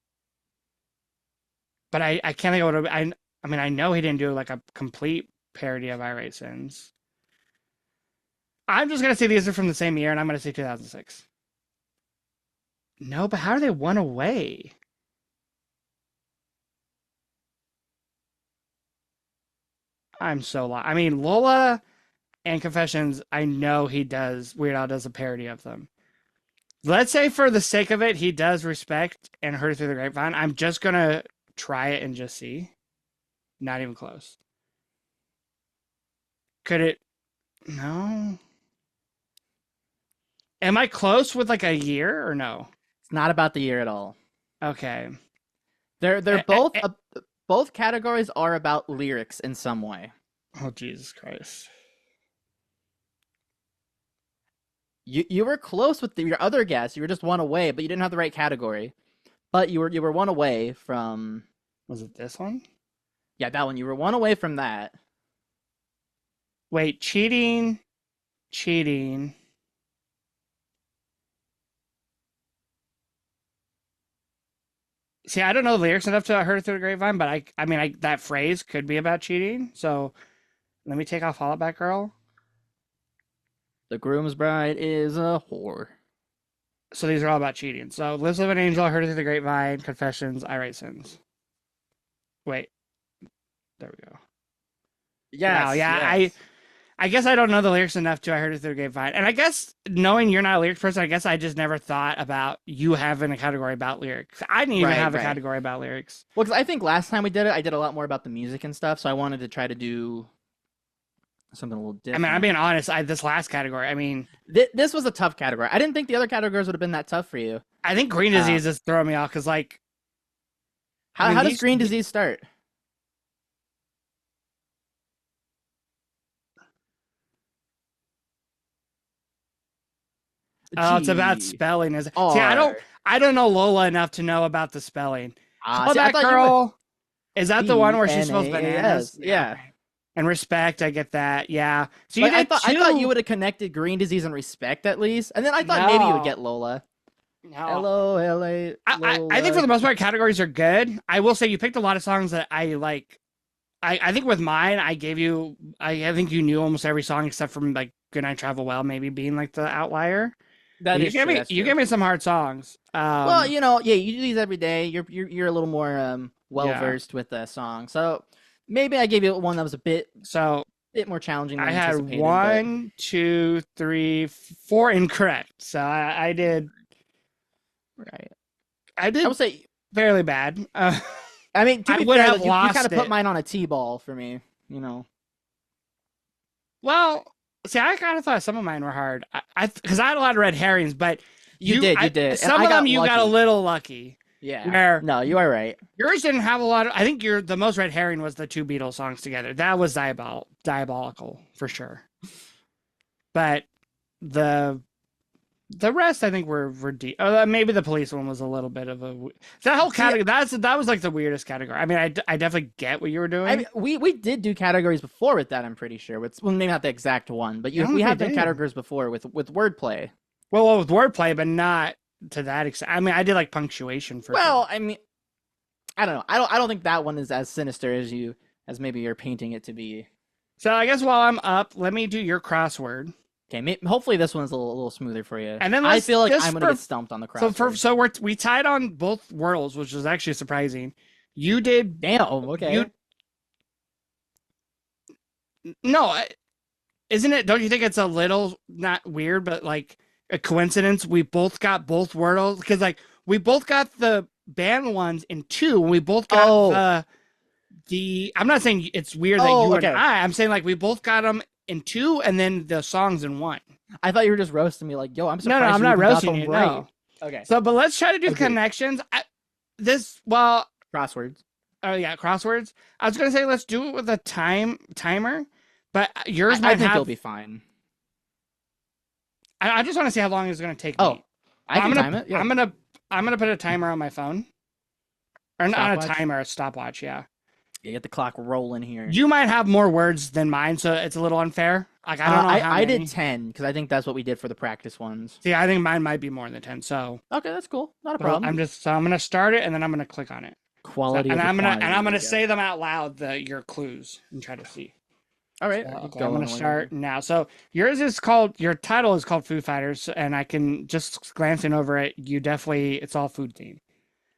A: But I can't think of what I mean, I know he didn't do like a complete parody of I Write Sins. I'm just gonna say these are from the same year, and I'm gonna say 2006. No, but how are they one away? I'm so lost. I mean, Lola and Confessions, I know Weird Al does a parody of them. Let's say for the sake of it, he does Respect and Heard It Through the Grapevine. I'm just gonna try it and just see. Not even close. Could it? No. Am I close with like a year or no?
B: It's not about the year at all.
A: Okay.
B: They're
A: Eh, eh,
B: both
A: eh.
B: both categories are about lyrics in some way.
A: Oh Jesus Christ.
B: You were close with your other guess. You were just one away, but you didn't have the right category. But you were one away from
A: Was it this one?
B: yeah, that one. You were one away from that.
A: Wait, cheating, cheating. See, I don't know the lyrics enough to heard it through the grapevine, but I mean, that phrase could be about cheating. So let me take off Fall Out Back Girl.
B: The groom's bride is a whore.
A: So these are all about cheating. So Lives of an Angel, I heard it through the grapevine, Confessions, I Write Sins. Wait, there we go.
B: Yes,
A: Wow, yeah,
B: yes.
A: I guess I don't know the lyrics enough to I heard it through the grapevine. And I guess knowing you're not a lyrics person, I guess I just never thought about you having a category about lyrics. I didn't even
B: Right,
A: have a
B: right.
A: category about lyrics.
B: Well, because I think last time we did it, I did a lot more about the music and stuff, so I wanted to try to do something a little
A: I mean, I'm
B: different.
A: being honest, this last category, I mean,
B: This was a tough category. I didn't think the other categories would have been that tough for you.
A: I think green
B: Uh,
A: disease is throwing me off because, like, I
B: how
A: mean,
B: how does green disease start?
A: oh, it's about
B: G
A: spelling. Is see,
B: R.
A: I don't know Lola enough to know about the spelling.
B: Ah,
A: Oh,
B: see, I
A: that
B: thought you would.
A: girl, is that the one where she spells bananas?
B: BNAAS.
A: Yeah,
B: Yeah.
A: okay. And respect, I get that. Yeah. So you
B: Like
A: did
B: I thought you
A: two.
B: would have connected green disease and respect at least, and then I thought maybe you would
A: No,
B: get Lola.
A: no.
B: LOLA
A: I think for
B: Lola.
A: the most part, categories are good. I will say you picked a lot of songs that I like. I think with mine, I gave you. I think you knew almost every song except from like "Good Night Travel Well," maybe being like the outlier.
B: That
A: But
B: is true. That's
A: you
B: true.
A: gave me some hard songs.
B: Well, yeah, you do these every day. You're a little more well
A: Yeah.
B: versed with the song, so maybe I gave you one that was a
A: So
B: bit more challenging than
A: I had
B: anticipated. But
A: one, two, three, four incorrect. So
B: right,
A: I
B: I
A: did
B: would say.
A: fairly bad.
B: I mean, to
A: I
B: be
A: would
B: fair,
A: have
B: that you kind
A: lost
B: of put
A: it.
B: mine on a T-ball for me. You know.
A: Well, see, I kind of thought some of mine were hard. Because I had a lot of red herrings, but
B: You did, and
A: some
B: I
A: of them
B: got
A: you got a
B: lucky.
A: little lucky.
B: Yeah.
A: Where
B: No, you are right.
A: yours didn't have a lot of. I think the most red herring was the two Beatles songs together. That was diabolical for sure. But the the rest, I think, were deep. Maybe the police one was a little bit of a that whole
B: See,
A: category. That was like the weirdest category. I mean, I definitely get what you were
B: I
A: doing.
B: mean, we did do categories before with that. I'm pretty sure. Well, maybe not the exact one, but
A: I don't know
B: we
A: if we
B: have done
A: did.
B: categories before with wordplay.
A: Well, with wordplay, but not to that extent. I mean, I did like punctuation for sure.
B: Well, I mean, I don't know. I don't think that one is as sinister as maybe you're painting it to be.
A: So I guess while I'm up, let me do your crossword,
B: Okay, hopefully this one's a little smoother for you.
A: and then
B: I
A: let's
B: feel like
A: just
B: I'm gonna get stumped on the crossword.
A: we tied on both Wordles, which was actually surprising. You did
B: Damn.
A: you
B: Okay.
A: no, isn't it? Don't you think it's a little not weird, but like a coincidence? We both got both Wordles because like we both got the band ones in two. We both got
B: Oh.
A: the. I'm not saying it's weird that
B: Oh.
A: you and
B: Okay.
A: I'm saying like we both got them in two, and then the songs in one.
B: I thought you were just roasting me. Like, yo, I'm
A: No,
B: surprised
A: I'm
B: you
A: not
B: even got
A: roasting
B: them
A: you.
B: right.
A: No.
B: Okay.
A: So, but let's try to do
B: Agreed.
A: connections. Well,
B: Crosswords.
A: oh yeah, crosswords. I was gonna say let's do it with a timer, but yours might
B: I think
A: have.
B: you'll be fine.
A: I just want to see how long it's gonna take
B: Oh,
A: me.
B: I can time it. Yeah.
A: I'm gonna put a timer on my phone, or not a
B: Stopwatch.
A: timer, a stopwatch. Yeah,
B: Yeah, get the clock rolling here.
A: you might have more words than mine, so it's a little unfair. Like I don't know how
B: I
A: many.
B: did 10 because I think that's what we did for the practice ones.
A: See, I think mine might be more than 10. So
B: Okay, that's cool. Not a
A: but
B: problem.
A: I'm gonna start it and then I'm gonna click on it.
B: Quality
A: And
B: over
A: I'm
B: quantity.
A: gonna say them out loud, your clues, and try to see.
B: All right.
A: Okay, I'm gonna start now. So your title is called Food Fighters, and I can just glancing over it, it's all food theme.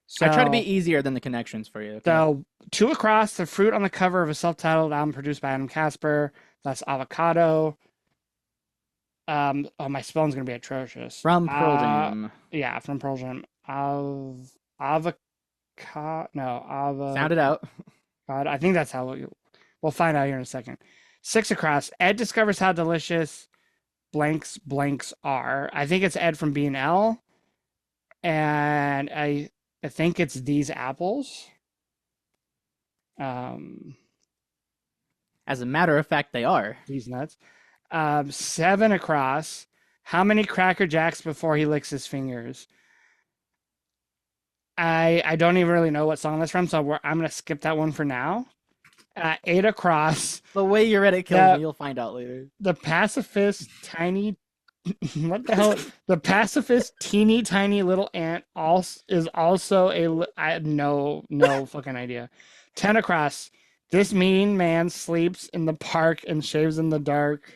A: So
B: I try to be easier than the connections for you. Okay?
A: so two across, the fruit on the cover of a self-titled album produced by Adam Casper. That's avocado. Oh, my spelling's gonna be atrocious.
B: From Pearl Jam.
A: Yeah, from Pearl Jam. Avocado. No,
B: Sound it out.
A: God, I think that's how we'll find out here in a second. 6 across. Ed discovers how delicious blanks are. I think it's Ed from B&L, and I think it's these apples. Um,
B: As a matter of fact, they are.
A: these nuts. 7 across. How many Cracker Jacks before he licks his fingers? I don't even really know what song that's from, so I'm gonna skip that one for now. 8 across.
B: The way you read it kills me. You'll find out later.
A: The pacifist tiny what the hell? The pacifist teeny tiny little ant is also I had no fucking idea. 10 across. This mean man sleeps in the park and shaves in the dark.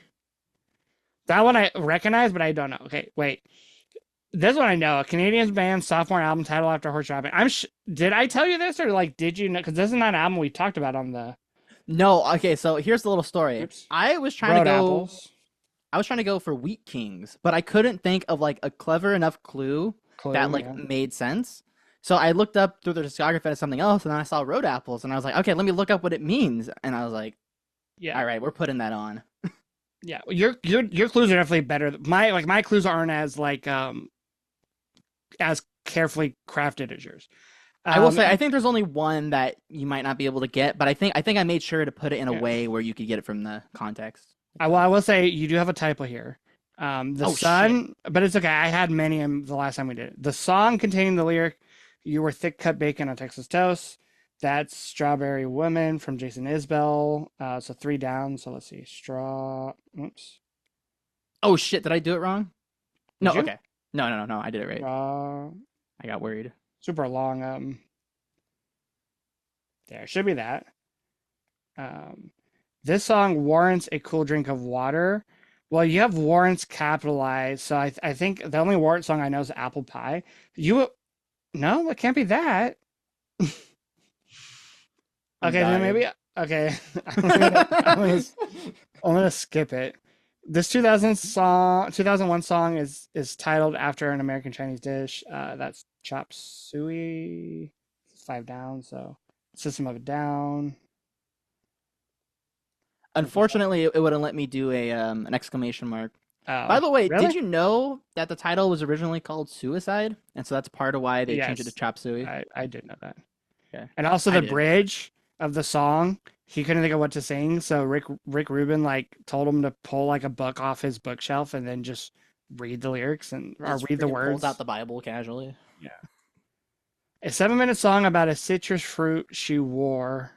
A: That one I recognize, but I don't know. Okay, wait. This one I know. A Canadian band sophomore album title after horse shopping. Did I tell you this or like did you know? Because this is not an album we talked about on the.
B: No, okay. So here's the little story.
A: Oops.
B: I was trying to go for Wheat Kings, but I couldn't think of like a clever enough clue that made sense. So I looked up through the discography at something else, and then I saw Road Apples, and I was like, okay, let me look up what it means. And I was like, yeah, all right, we're putting that on.
A: Yeah, your clues are definitely better. My clues aren't as carefully crafted as yours.
B: I will say I think there's only one that you might not be able to get, but I think I made sure to put it in a way where you could get it from the context.
A: I will say you do have a typo here. But it's okay. I had many the last time we did it. The song containing the lyric, "You were thick cut bacon on Texas toast." That's Strawberry Woman from Jason Isbell. So 3 down. So let's see. Oops.
B: Oh shit! Did I do it wrong? No.
A: Did you?
B: Okay. No. I did it right. I got worried.
A: Super long. There should be that. This song warrants a cool drink of water. Well, you have warrants capitalized, so I think the only warrant song I know is Apple Pie. No, it can't be that. Okay, then maybe. Okay, I'm gonna skip it. This 2001 song is titled after an American Chinese dish. That's chop suey. 5 down. So System of a Down.
B: Unfortunately, it wouldn't let me do an exclamation mark.
A: Oh,
B: by the way,
A: really?
B: Did you know that the title was originally called Suicide, and so that's part of why they changed it to chop suey?
A: I did know that.
B: Okay.
A: And also the bridge of the song, he couldn't think of what to sing, so Rick Rubin told him to pull a book off his bookshelf and then just read the lyrics or read the words.
B: Pulls out the Bible casually.
A: Yeah. A 7-minute song about a citrus fruit she wore.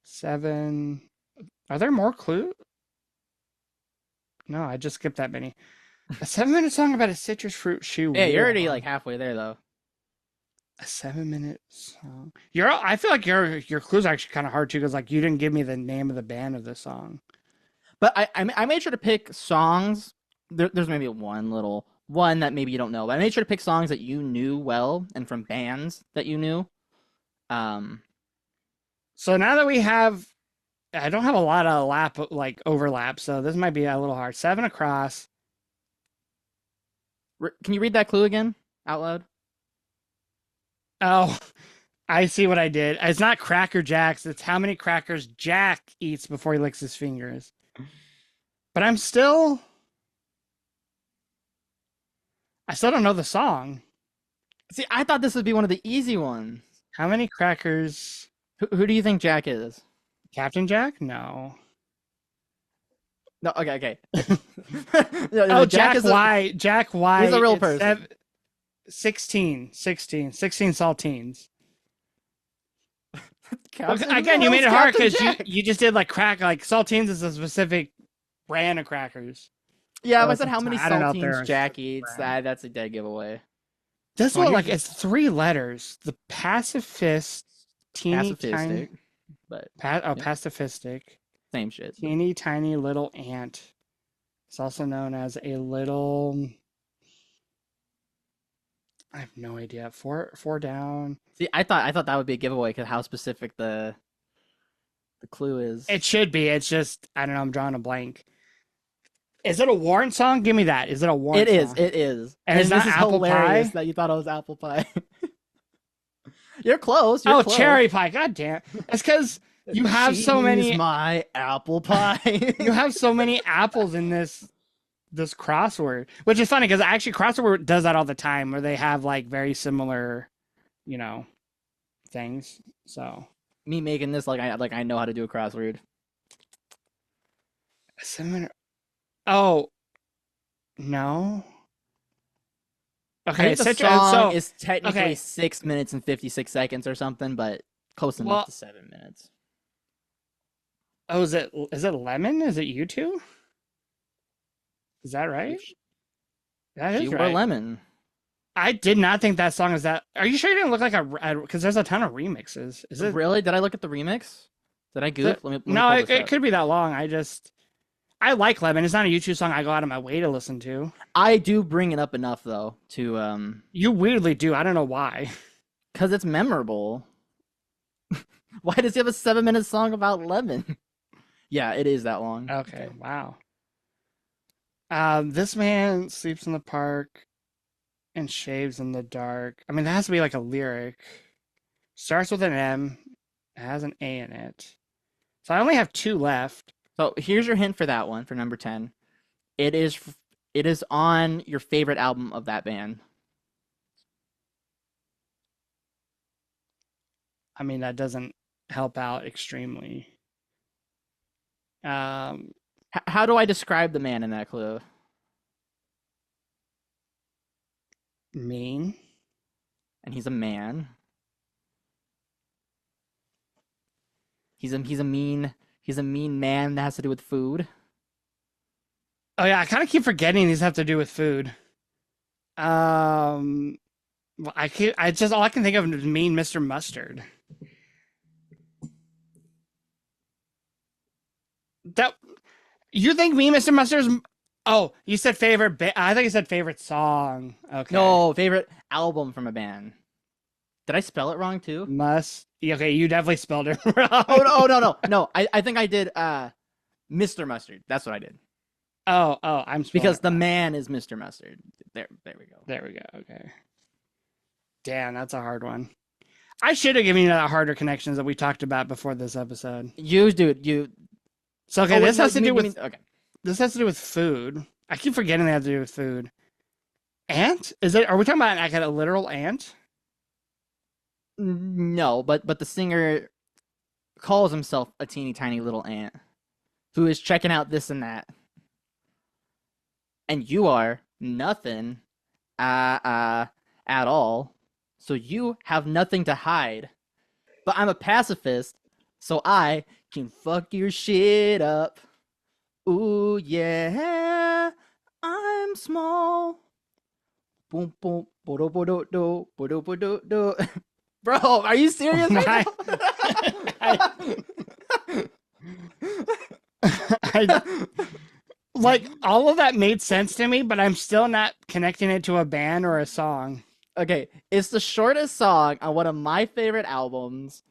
A: 7. Are there more clues? No, I just skipped that many. A 7-minute song about a citrus fruit she wore.
B: Yeah, you're already halfway there though.
A: A 7-minute song. I feel like your clues are actually kind of hard too, because you didn't give me the name of the band of the song.
B: But I made sure to pick songs. There's maybe one that maybe you don't know, but I made sure to pick songs that you knew well and from bands that you knew.
A: So now that we have, I don't have a lot of overlap, so this might be a little hard. 7 across.
B: Can you read that clue again out loud?
A: Oh, I see what I did. It's not Cracker Jacks. It's how many crackers Jack eats before he licks his fingers. But I still don't know the song.
B: See, I thought this would be one of the easy ones.
A: How many crackers?
B: Who do you think Jack is?
A: Captain Jack? No.
B: No, okay.
A: No, Jack White. Jack White.
B: He's a real person.
A: 16 saltines.
B: Okay,
A: again, you made it hard because you just did crack. Saltines is a specific brand of crackers.
B: Yeah, but I said how many saltines Jack eats. That's a dead giveaway.
A: This one, it's 3 letters. The pacifist,
B: pacifistic,
A: pacifistic.
B: Same shit.
A: Teeny tiny little ant. It's also known as a little. I have no idea. 4 down.
B: See, I thought that would be a giveaway because how specific the clue is.
A: It should be. It's just I don't know. I'm drawing a blank. Is it a Warren song? Give me that. Is it a Warren song?
B: It is.
A: And it's not apple pie?
B: That you thought it was apple pie. You're close.
A: Cherry pie. God damn. That's because You have so
B: She's
A: many.
B: my apple pie.
A: You have so many apples in this crossword, which is funny because actually crossword does that all the time, where they have like very similar, you know, things. So
B: Me making this like I know how to do a crossword.
A: similar. Oh no.
B: I
A: Okay,
B: think the song
A: so
B: is technically
A: okay.
B: 6 minutes and 56 seconds or something, but close enough
A: Well,
B: to 7 minutes.
A: oh, is it lemon? Is it you two? Is that right?
B: She,
A: That
B: she
A: is
B: wore
A: right.
B: lemon.
A: I did not think that song is that. Are you sure you didn't look like a? Because there's a ton of remixes. Is it?
B: Really? Did I look at the remix? Did I goof? Let me
A: No,
B: pull
A: it,
B: this
A: it
B: up.
A: could be that long. I like Lemon. It's not a YouTube song I go out of my way to listen to.
B: I do bring it up enough though to
A: You weirdly do. I don't know why.
B: because it's memorable. Why does he have a 7 minute song about lemon? Yeah, it is that long.
A: Okay, wow. This man sleeps in the park and shaves in the dark. I mean, that has to be like a lyric. Starts with an M, has an A in it. So I only have two left.
B: So here's your hint for that one for number 10. It is it is on your favorite album of that band.
A: I mean, that doesn't help out extremely. Um,
B: How do I describe the man in that clue?
A: mean.
B: And he's a man. He's a mean man that has to do with food.
A: Oh yeah, I kind of keep forgetting these have to do with food. Um, well, I just all I can think of is Mean Mr. Mustard. That you think Mean Mr. Mustard's? Oh, you said favorite. I thought you said favorite song. Okay,
B: No, favorite album from a band. Did I spell it wrong too?
A: Okay, you definitely spelled it
B: Oh
A: wrong.
B: no, oh, no, no, no. I think I did Mr. Mustard. That's what I did.
A: Oh, I'm spelling
B: Because
A: it
B: the
A: wrong.
B: man is Mr. Mustard. There we go.
A: There we go. Okay. Damn, that's a hard one. I should have given you the harder connections that we talked about before this episode.
B: You dude, you
A: So okay,
B: Oh wait,
A: this
B: no,
A: has to do with
B: okay.
A: this has to do with food. I keep forgetting they have to do with food. Ant? Is it? Are we talking about like a literal ant?
B: No, but the singer calls himself a teeny tiny little ant who is checking out this and that. And you are nothing at all. So you have nothing to hide. But I'm a pacifist, so I can fuck your shit up. Ooh yeah, I'm small. Boom boom bodo bodo do bodo bodo do. Bro, are you serious right
A: My, I like all of that made sense to me, but I'm still not connecting it to a band or a song.
B: Okay, it's the shortest song on one of my favorite albums,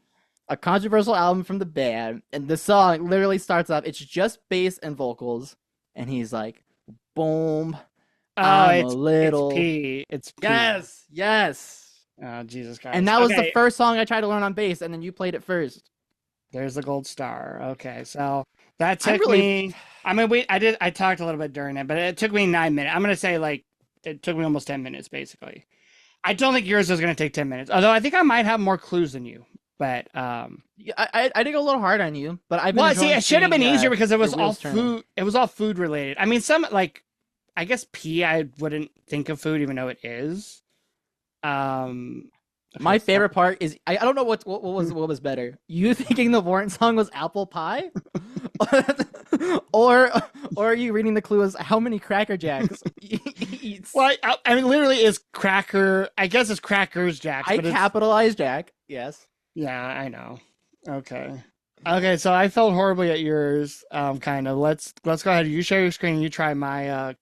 B: a controversial album from the band, and the song literally starts off, it's just bass and vocals, and he's like, boom,
A: Oh,
B: I'm a
A: it's
B: little.
A: P. It's P.
B: Yes.
A: Oh, Jesus Christ.
B: And that was the
A: Okay,
B: first song I tried to learn on bass, and then you played it first.
A: there's the gold star. Okay, so that
B: I'm
A: took
B: really.
A: me. I mean, I talked a little bit during it, but it took me 9 minutes. I'm gonna say like it took me almost 10 minutes, basically. I don't think yours is gonna take 10 minutes, although I think I might have more clues than you. But
B: I did go a little hard on you, but I've been
A: well, see,
B: enjoying
A: it should have been
B: seeing
A: easier because it
B: your
A: was all
B: wheels turning.
A: food. It was all food related. I mean, some like I guess P. I wouldn't think of food, even though it is. Um,
B: My
A: okay,
B: favorite part is I don't know what was better. You thinking the Warrant song was apple pie? or or are you reading the clue as how many Cracker Jacks he eats?
A: well, I mean, literally is cracker. I guess it's crackers, Jacks.
B: I
A: But
B: capitalized Jack. Yes.
A: yeah, I know. Okay. Okay, so I felt horribly at yours. Kind of. Let's go ahead. You share your screen. You try my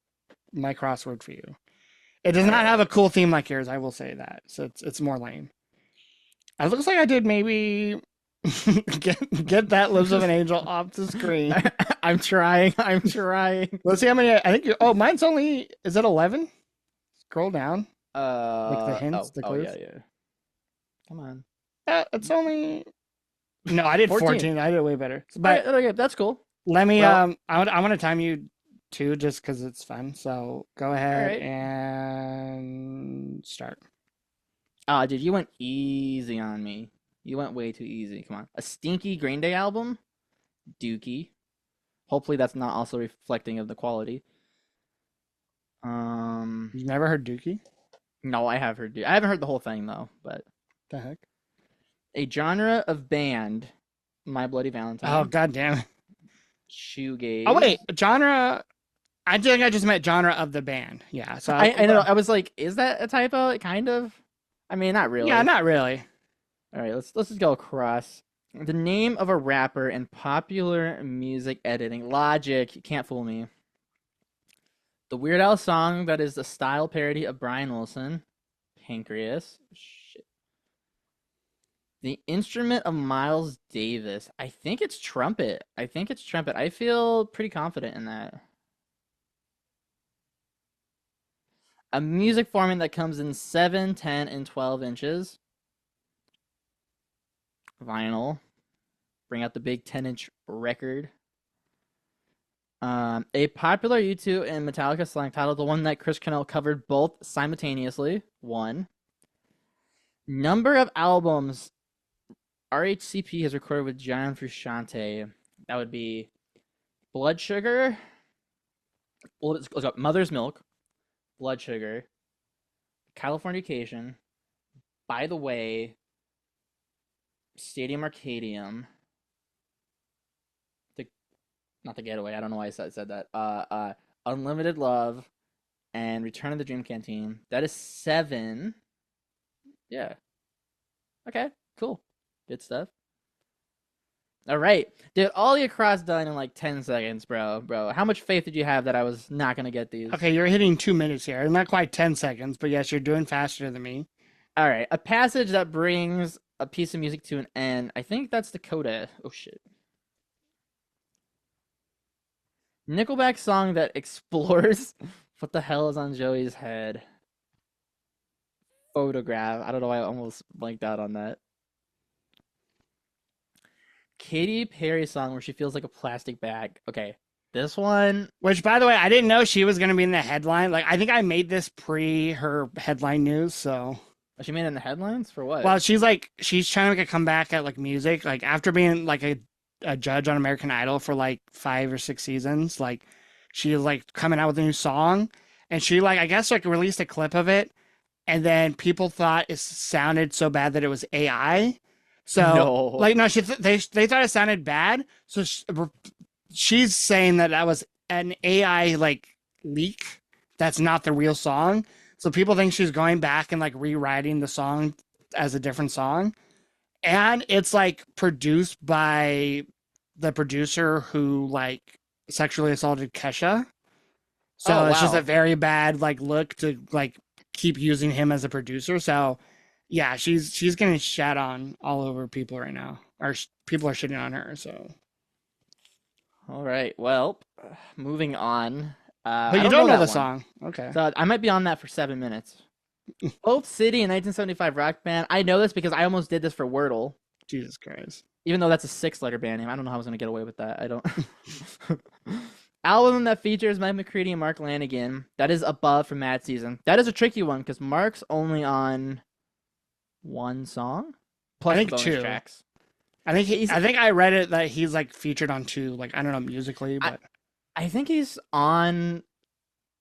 A: crossword for you. It does
B: All
A: not have
B: right.
A: a cool theme like yours. I will say that. So it's more lame. It looks like I did maybe get that lips of an angel off the screen.
B: I'm trying. I'm trying.
A: Let's see how many. I think you. Oh, mine's only. Is it 11? Scroll down. Like the hints,
B: Oh,
A: the
B: oh
A: clues.
B: yeah. Come on.
A: It's only No, I did
B: 14.
A: 14. I did way better.
B: Okay,
A: But
B: okay, that's cool.
A: let me
B: Well,
A: I want to time you too just because it's fun. So go
B: all
A: ahead
B: right.
A: and start.
B: Ah, dude, you went easy on me. You went way too easy. Come on. A stinky Green Day album? Dookie. Hopefully that's not also reflecting of the quality. Um,
A: You never heard Dookie?
B: no, I have heard. I haven't heard the whole thing though. But
A: The heck?
B: a genre of band, My Bloody
A: Oh
B: Valentine,
A: god damn it. Oh wait,
B: shoegaze.
A: genre. I think I just meant genre of the band. Yeah. So
B: I know. I was like, is that a typo? Kind of. I mean, not
A: yeah,
B: really.
A: not really.
B: All right, let's just go across. The name of a rapper in popular music editing. Logic, you can't fool me. The Weird Al song that is the style parody of Brian Wilson. Pancreas. Shit. The instrument of Miles Davis. I think it's trumpet. I think it's trumpet. I feel pretty confident in that. A music format that comes in 7, 10, and 12 inches. Vinyl. Bring out the big 10-inch record. A popular U2 and Metallica song title, the one that Chris Cornell covered both simultaneously. One. Number of albums RHCP has recorded with John Frusciante. That would be Blood Sugar. Well, let's go. Mother's Milk, Blood Sugar, Californication, By the Way, Stadium Arcadium. The Not the Getaway. I don't know why I said that. Unlimited Love and Return of the Dream Canteen. That is 7. Yeah. Okay. Cool. Good stuff. All right, dude. All the across done in like 10 seconds, bro. Bro, how much faith did you have that I was not gonna get these?
A: Okay, you're hitting 2 minutes here. Not quite 10 seconds, but yes, you're doing faster than me.
B: All right, a passage that brings a piece of music to an end. I think that's the coda. Oh shit. Nickelback song that explores what the hell is on Joey's head. Photograph. I don't know why I almost blanked out on that. Katy Perry song where she feels like a plastic bag. Okay, this one.
A: Which, by the way, I didn't know she was going to be in the headline. Like, I think I made this pre her headline news. So,
B: She made it in the headlines for what?
A: well, she's trying to make a comeback at like music. Like, after being like a judge on American Idol for like 5 or 6 seasons, like, she is like coming out with a new song. And she, like, I guess, like, released a clip of it. And then people thought it sounded so bad that it was AI. So,
B: No.
A: like, no, they thought it sounded bad. So she's saying that that was an AI like leak. That's not the real song. So people think she's going back and like rewriting the song as a different song. And it's like produced by the producer who like sexually assaulted Kesha. So
B: Oh
A: it's just a
B: wow.
A: very bad like look to like keep using him as a producer. So yeah, she's getting shat on all over people right now. Or people are shitting on her. So,
B: All right. Well, moving on.
A: but
B: I
A: you
B: don't
A: don't
B: know
A: know
B: that
A: the
B: one,
A: song. Okay.
B: so I might be on that for 7 minutes. Old City in 1975 rock band. I know this because I almost did this for Wordle,
A: Jesus Christ.
B: even though that's a 6-letter band name. I don't know how I was gonna get away with that. I don't. Album that features Mike McCready and Mark Lanigan. That is above from Mad Season. That is a tricky one because Mark's only on one song
A: I
B: plus the
A: think
B: bonus
A: two.
B: tracks.
A: I
B: He's.
A: think I read it that he's like featured on two. Like I don't know musically,
B: I,
A: but
B: I think he's on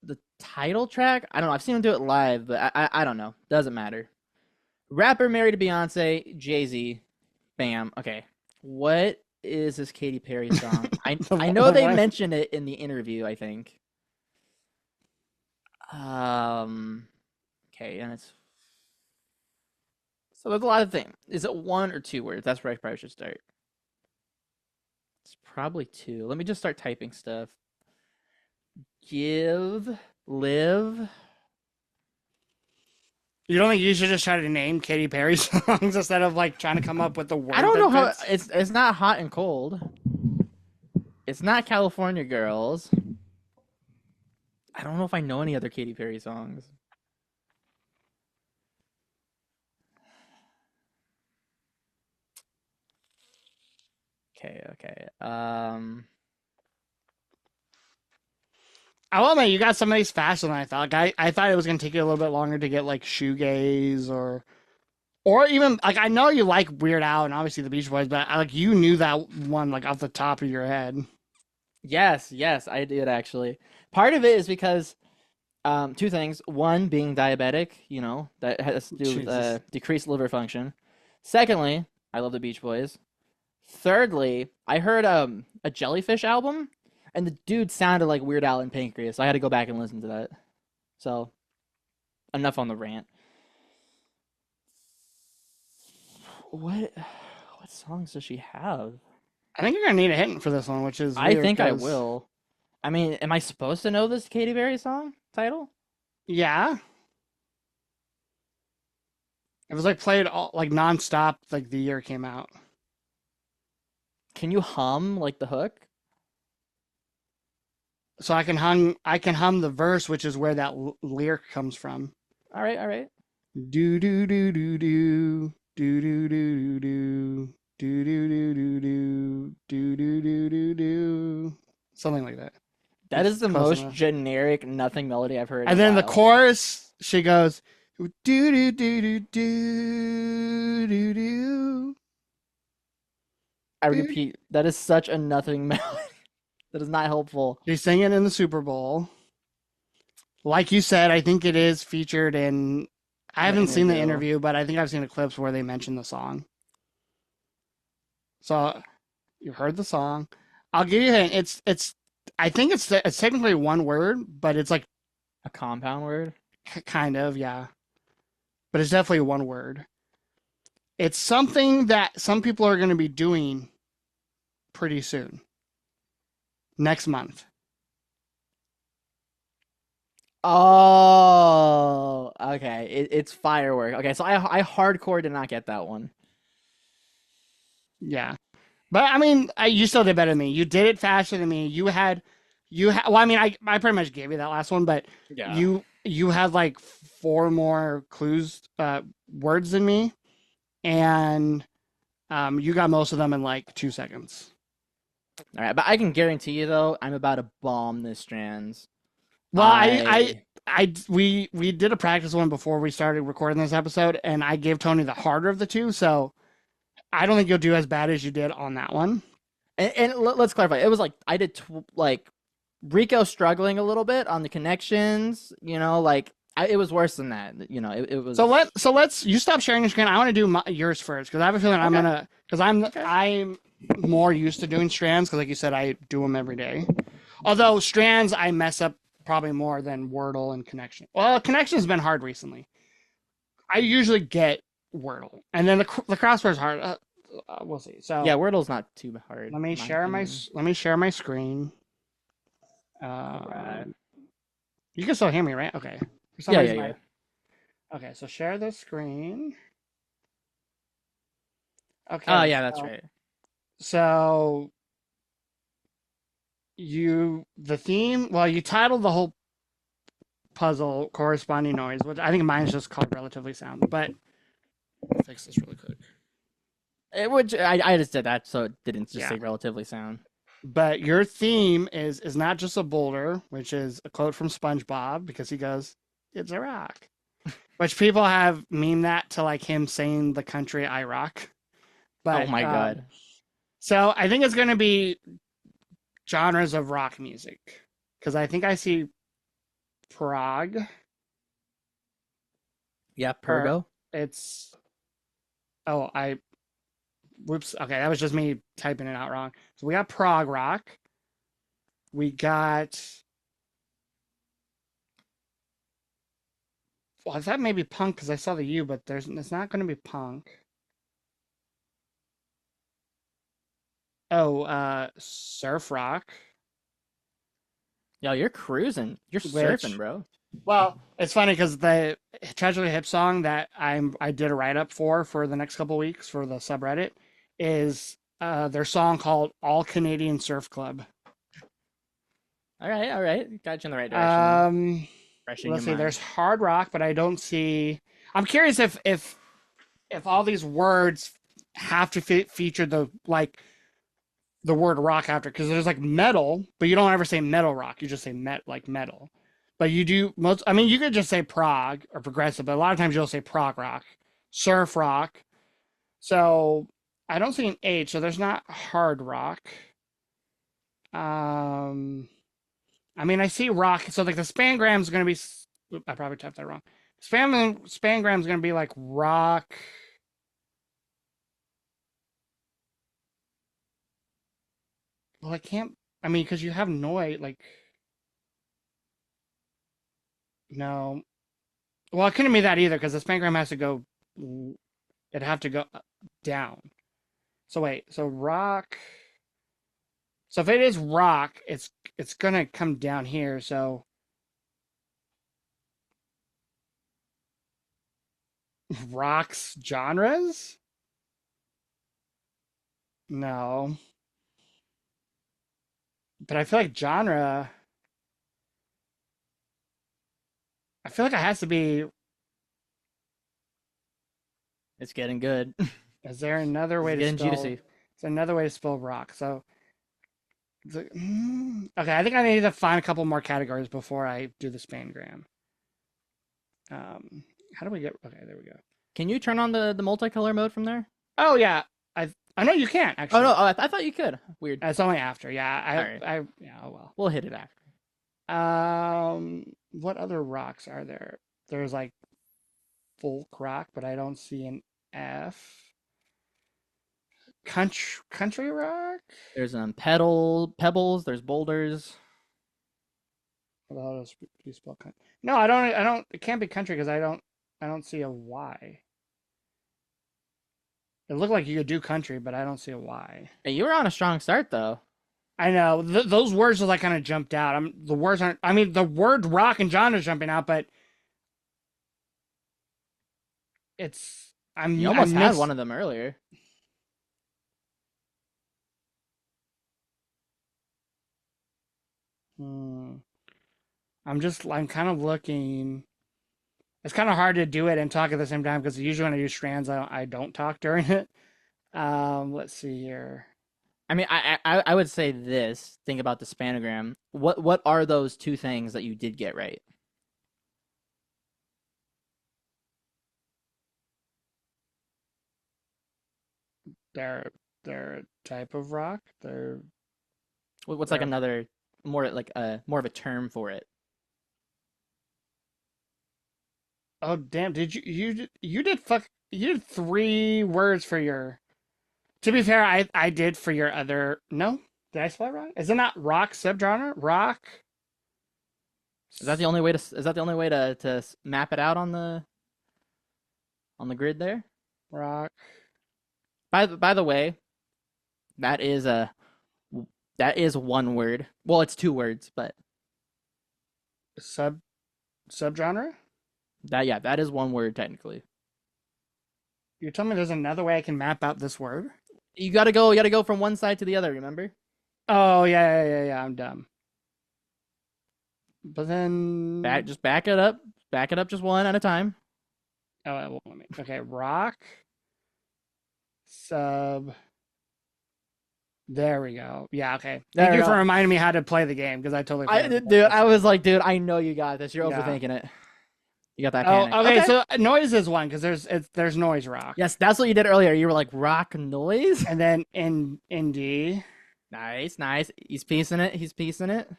B: the title track. I don't know. I've seen him do it live, but I don't know. Doesn't matter. Rapper married to Beyonce, Jay-Z. Bam. Okay. What is this Katy Perry song? I know
A: the
B: they
A: one.
B: mentioned it in the interview, I think. Um okay, and it's so there's a lot of things. Is it 1 or 2 words? That's where I probably should start. It's probably 2. Let me just start typing stuff. Give, live.
A: You don't think you should just try to name Katy Perry songs instead of like trying to come up with the
B: I
A: word
B: don't know
A: that
B: how
A: fits?
B: it's not hot and cold. It's not California Girls. I don't know if I know any other Katy Perry songs. Okay.
A: I will admit, you got some of these faster than I thought. Like, I thought it was gonna take you a little bit longer to get like shoegaze or even like I know you like Weird Al and obviously the Beach Boys, but like you knew that one like off the top of your head.
B: Yes, I did actually. Part of it is because two things. One, being diabetic, that has to do with
A: Jesus.
B: decreased liver function. Secondly, I love the Beach Boys. Thirdly, I heard a Jellyfish album, and the dude sounded like Weird Al and Pancreas. So I had to go back and listen to that. So enough on the rant. What songs does she have?
A: I think you're gonna need a hint for this one, which is
B: I
A: weird
B: think I
A: because
B: will. I mean, am I supposed to know this Katy Perry song title?
A: yeah, it was like played all like nonstop like the year it came out.
B: Can you hum like the hook?
A: So I can hum the verse, which is where that lyric comes from.
B: All right.
A: Do do do do do do do do do do do do do do do do do do do something like that.
B: That
A: It's
B: is the
A: close
B: most
A: enough.
B: generic nothing melody I've heard in a
A: And then the
B: while.
A: chorus, she goes do do do do do do do.
B: I
A: do.
B: repeat, that is such a nothing melody. That is not helpful.
A: They sing it in the Super Bowl. Like you said, I think it is featured in. I
B: The
A: haven't seen the
B: interview.
A: interview, but I think I've seen the clips where they mention the song. So you heard the song. I'll give you a hint. It's. I think it's technically one word, but it's like
B: A compound word?
A: kind of yeah. But it's definitely one word. It's something that some people are going to be doing pretty soon. Next month.
B: Oh, okay. It's firework. Okay, so I hardcore did not get that one.
A: Yeah. But I mean, you still did better than me. You did it faster than me. Well, I mean, I pretty much gave you that last one, but
B: Yeah.
A: you had like four more clues, words than me, and you got most of them in like 2 seconds.
B: All right, but I can guarantee you though, I'm about to bomb this strands.
A: Well,
B: I
A: we did a practice one before we started recording this episode, and I gave Tony the harder of the two, so I don't think you'll do as bad as you did on that one.
B: let's clarify. It was like I did like Rico struggling a little bit on the connections. It was worse than that. It
A: So
B: was
A: let's you stop sharing your screen. I want to do yours first because I have a feeling I'm
B: okay.
A: gonna because
B: Okay.
A: I'm more used to doing strands because like you said I do them every day. Although strands I mess up probably more than Wordle and connection. Well, connection has been hard recently. I usually get Wordle and then the crossword's hard. We'll see.
B: Yeah,
A: So
B: Wordle's not too hard,
A: let me
B: in my
A: share my
B: opinion.
A: let me share my screen.
B: All right.
A: You can still hear me, right? Okay. For some
B: Yeah.
A: reason, okay. So share the screen.
B: Oh
A: Okay.
B: yeah, that's right.
A: So the theme. Well, you titled the whole puzzle corresponding noise, which I think mine is just called relatively sound. But I'll fix this really quick.
B: Which I just did that so it didn't just
A: Yeah.
B: say relatively sound.
A: But your theme is not just a boulder, which is a quote from SpongeBob because he goes, "It's a rock," which people have memed that to like him saying the country I rock.
B: Oh
A: But
B: my god.
A: so I think it's going to be genres of rock music because I think I see prog
B: Yeah,
A: or
B: Pergo.
A: it's oh I whoops okay that was just me typing it out wrong. So we got prog rock, we got well I thought maybe punk because I saw the U, but it's not going to be punk. Oh, surf rock,
B: Yo, you're cruising. You're surfing,
A: which
B: bro.
A: well, it's funny because the Tragically Hip song that I did a write up for the next couple weeks for the subreddit is their song called All Canadian Surf Club.
B: All right. Got you in the right direction there. Refreshing your
A: Let's see,
B: mind.
A: there's hard rock, but I don't see. I'm curious if all these words have to feature the like the word rock after, because there's like metal, but you don't ever say metal rock. You just say like metal. But you do most. I mean, you could just say prog or progressive, but a lot of times you'll say prog rock, surf rock. So I don't see an H. So there's not hard rock. Um, I mean, I see rock. So like the spangram is gonna be. I probably typed that wrong. Spangram is gonna be like rock. Well, I can't. I mean, because you have noise. Like no. Well, it couldn't be that either because the spangram has to go. It'd have to go down. So wait. So rock. So if it is rock, it's gonna come down here. So rocks genres? No. But I feel like genre. I feel like it has to be.
B: It's getting good.
A: Is there another way
B: It's
A: to
B: getting
A: spell?
B: juicy.
A: Is another way to spell rock? So okay, I think I need to find a couple more categories before I do the spangram. How do we get? Okay, there we go.
B: Can you turn on the multicolor mode from there?
A: Oh yeah, I know you can't
B: Oh
A: actually.
B: no, I thought you could. Weird.
A: It's only after. Yeah,
B: Alright.
A: I yeah. Oh well.
B: We'll hit it after.
A: What other rocks are there? There's like folk rock, but I don't see an F. Country rock?
B: There's pebbles. There's boulders.
A: What the hell does you spell country? No, I don't. It can't be country because I don't see a Y. It looked like you could do country, but I don't see a Y.
B: Hey, you were on a strong start though.
A: I know those words are like kind of jumped out. The words aren't. I mean, the word rock and genre is jumping out, but it's.
B: You almost had one of them earlier.
A: Hmm. I'm kind of looking. It's kind of hard to do it and talk at the same time because usually when I use strands, I don't talk during it. Let's see here.
B: I mean, I would say this. Think about the spanogram. What are those two things that you did get right?
A: They're a type of rock.
B: What's like
A: They're
B: another more of a term for it?
A: oh damn! Did you did fuck you did 3 words for your. To be fair, I did for your other. No, did I spell it wrong? Is it not rock subgenre? Rock.
B: Is that the only way to map it out on the grid there?
A: Rock
B: By the way, that is one word. Well, it's 2 words, but
A: subgenre?
B: that is one word technically.
A: You're telling me there's another way I can map out this word?
B: You gotta go from one side to the other, remember?
A: Oh yeah. I'm dumb. But then
B: Back it up. Back it up just one at a time.
A: oh, it won't let me. Okay, rock sub. There we go. Yeah, okay.
B: There
A: Thank
B: we
A: you for
B: go.
A: reminding me how to play the game because I totally forgot about
B: Dude,
A: this.
B: I was like, dude, I know you got this. You're
A: Yeah.
B: overthinking it. You got that
A: Oh,
B: panic.
A: okay. So noise is one because there's noise rock.
B: Yes, that's what you did earlier. You were like rock noise.
A: And then in D.
B: Nice. He's piecing it.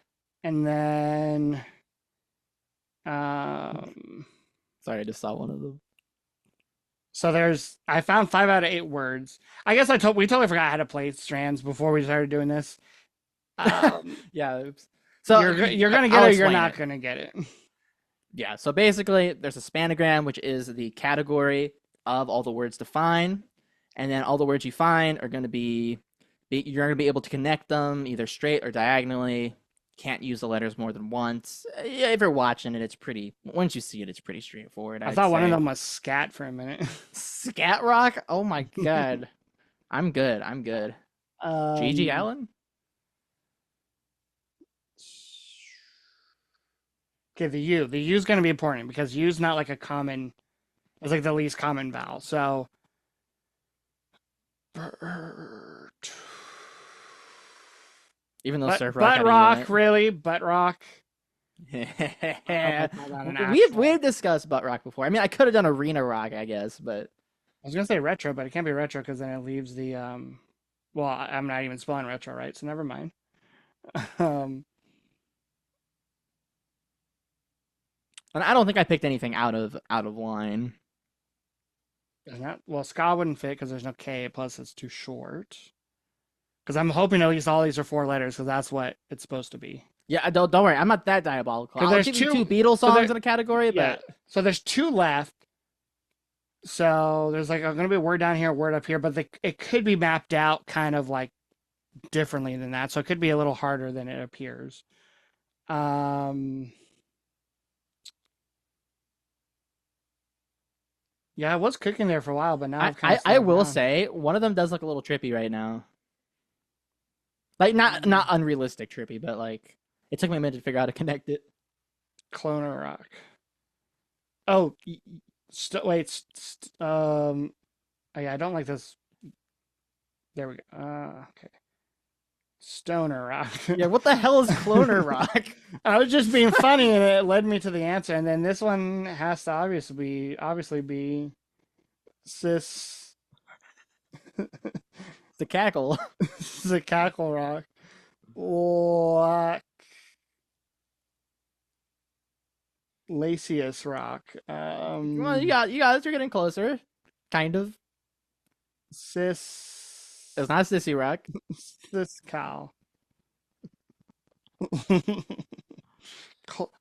A: And then um
B: Sorry, I just saw one of them.
A: so I found 5 out of 8 words. I guess we totally forgot how to play strands before we started doing this.
B: Yeah. Oops. So
A: you're gonna get it or you're not gonna get it.
B: Yeah. So basically, there's a spanogram, which is the category of all the words defined, and then all the words you find are going to be you're going to be able to connect them either straight or diagonally. Can't use the letters more than once. Yeah, if you're watching it, it's pretty. Once you see it, it's pretty straightforward.
A: I thought one of them was scat for a minute.
B: Scat rock. Oh my god. I'm good. GG Allen.
A: Okay, the U. The U is going to be important because U is not like a common. It's like the least common vowel. So, bird.
B: Even though
A: But
B: surf rock
A: butt
B: had a
A: rock,
B: unit.
A: really? Butt rock. I don't
B: Yeah.
A: wanna call that an actual.
B: We've discussed butt rock before. I mean, I could have done arena rock, I guess, but
A: I was gonna say retro, but it can't be retro because then it leaves the well, I'm not even spelling retro right, so never mind. um,
B: and I don't think I picked anything out of line.
A: Is not well, ska wouldn't fit because there's no K. Plus, it's too short. Because I'm hoping at least all these are 4 letters because that's what it's supposed to be.
B: Yeah, don't worry. I'm not that diabolical.
A: Because
B: I'll
A: there's
B: give you
A: two.
B: two Beatles
A: So
B: songs
A: there,
B: in a category,
A: yeah.
B: but
A: So there's 2 left. So there's like going to be a word down here, a word up here, but it could be mapped out kind of like differently than that. So it could be a little harder than it appears. Yeah, I was cooking there for a while, but now I've kind of
B: I
A: slowed
B: will
A: down.
B: say one of them does look a little trippy right now. Like not unrealistic trippy, but like it took me a minute to figure out how to connect it.
A: Cloner rock. Oh, wait. Oh, yeah, I don't like this. There we go. Okay. Stoner rock.
B: Yeah, what the hell is cloner rock?
A: I was just being funny, and it led me to the answer. And then this one has to obviously be cis.
B: The cackle.
A: The cackle rock. Lac. Lacius rock.
B: Well, you got it. You're getting closer. Kind of.
A: Cis.
B: It's not sissy rock.
A: Cis cow.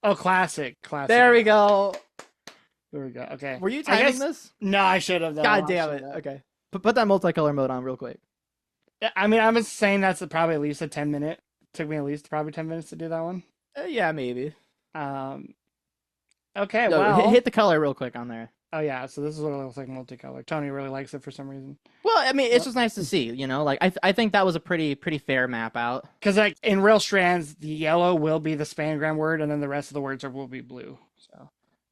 A: Oh, classic.
B: There we go.
A: There we go. Okay.
B: Were you
A: I
B: timing
A: guess
B: this?
A: no, I should have.
B: God damn it. Okay. Put that multicolor mode on real quick.
A: I mean, I was saying that's probably at least a 10-minute. Took me at least probably 10 minutes to do that one.
B: Yeah, maybe.
A: Okay,
B: Yo,
A: well.
B: hit the color real quick on there.
A: Oh yeah, so this is what it looks like multicolor. Tony really likes it for some reason.
B: Well, I mean, it's just nice to see, you know. Like I think that was a pretty fair map out.
A: Because like in real strands, the yellow will be the spangram word, and then the rest of the words will be blue. So,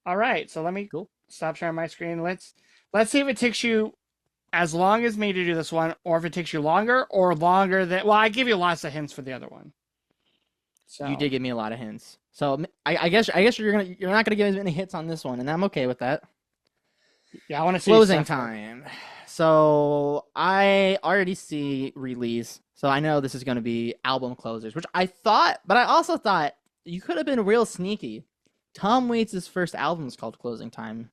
A: all right. So let me stop sharing my screen. Let's see if it takes you as long as me to do this one, or if it takes you longer or longer than. Well, I give you lots of hints for the other one. So
B: You did give me a lot of hints. So I guess you're not gonna give as many hits on this one, and I'm okay with that.
A: Yeah, I want to see
B: Closing time. So I already see release. So I know this is going to be album closers, which I thought, but I also thought you could have been real sneaky. Tom Waits' first album is called Closing Time.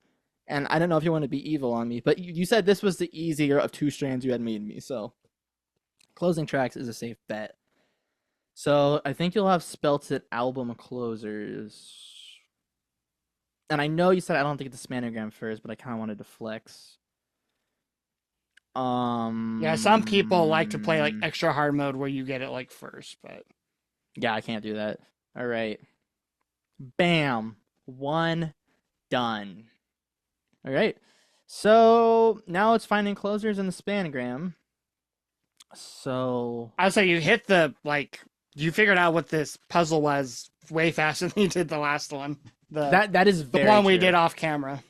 B: And I don't know if you want to be evil on me, but you said this was the easier of 2 strands you had made me. So Closing Tracks is a safe bet. So I think you'll have spelt it album closers. And I know you said I don't think it's a spanogram first, but I kind of wanted to flex.
A: Yeah, some people like to play like extra hard mode where you get it like first, but
B: yeah, I can't do that. All right. Bam. 1 done. All right. So now it's finding closers in the spanogram. So
A: I'll say you hit you figured out what this puzzle was way faster than you did the last one.
B: That is very
A: the one we
B: true.
A: did off camera.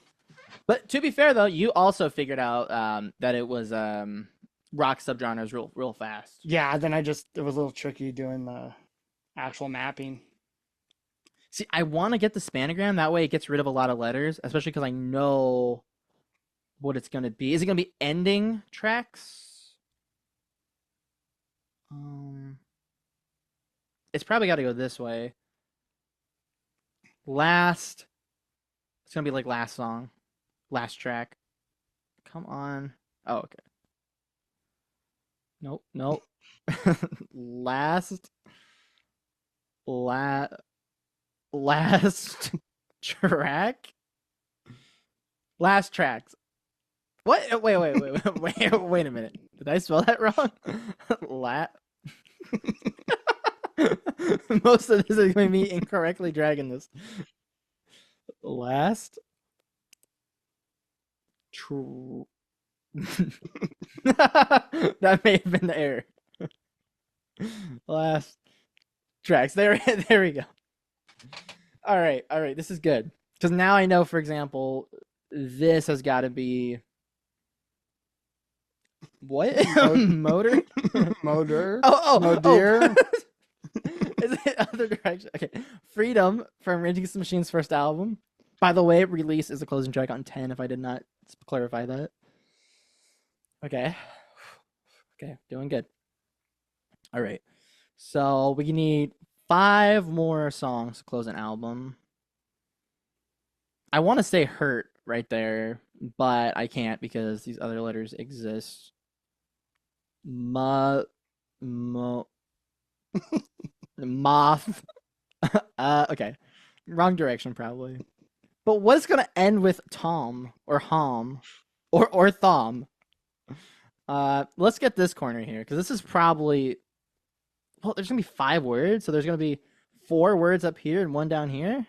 B: But to be fair though, you also figured out that it was rock subgenres real fast.
A: Yeah, then it was a little tricky doing the actual mapping.
B: See, I want to get the spanogram. That way it gets rid of a lot of letters, especially because I know what it's going to be. Is it going to be ending tracks? It's probably got to go this way. Last. It's going to be like last song. Last track. Come on. Oh, okay. Nope. Last track. Last tracks. What? Wait a minute. Did I spell that wrong? Most of this is going to be incorrectly dragging this. Last. That may have been the error. Last tracks. There we go. All right. This is good because now I know. For example, this has got to be what? Motor.
A: Motor.
B: Oh. Is it Other Direction? Okay. Freedom from Rage Against the Machine's first album. By the way, Release is the closing track on 10, if I did not clarify that. Okay. Okay, doing good. All right. So we need 5 more songs to close an album. I want to say Hurt right there, but I can't because these other letters exist. Mo, moth. Okay. Wrong direction probably. But what's gonna end with Tom or Hom or Thom? Let's get this corner here because this is probably there's gonna be 5 words, so there's gonna be 4 words up here and 1 down here.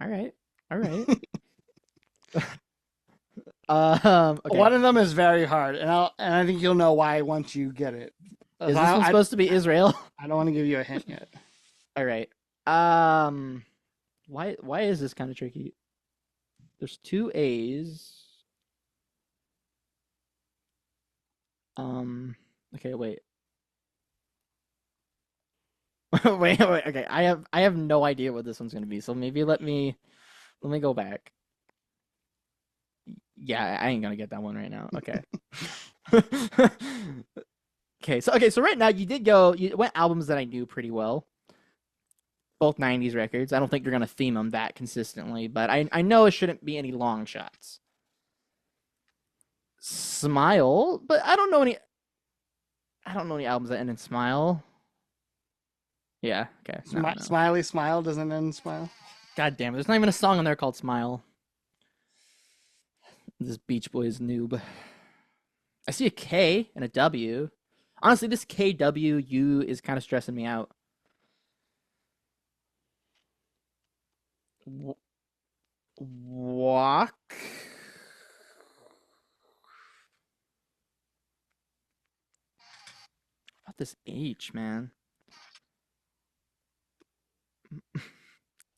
B: All right. Okay.
A: One of them is very hard, and I think you'll know why once you get it.
B: Is this one supposed to be Israel?
A: I don't want to give you a hint yet.
B: All right. Why is this kind of tricky? There's 2 A's. Okay, wait. wait. Okay, I have no idea what this one's gonna be. So maybe let me go back. Yeah, I ain't gonna get that one right now. Okay. So right now you went albums that I knew pretty well. Both 90s records. I don't think you're gonna theme them that consistently, but I know it shouldn't be any long shots. Smile, but I don't know any albums that end in Smile. Yeah, okay. No.
A: Smiley Smile doesn't end in Smile.
B: God damn it. There's not even a song on there called Smile. This Beach Boys noob. I see a K and a W. Honestly, this KWU is kind of stressing me out. Walk. About this H, man.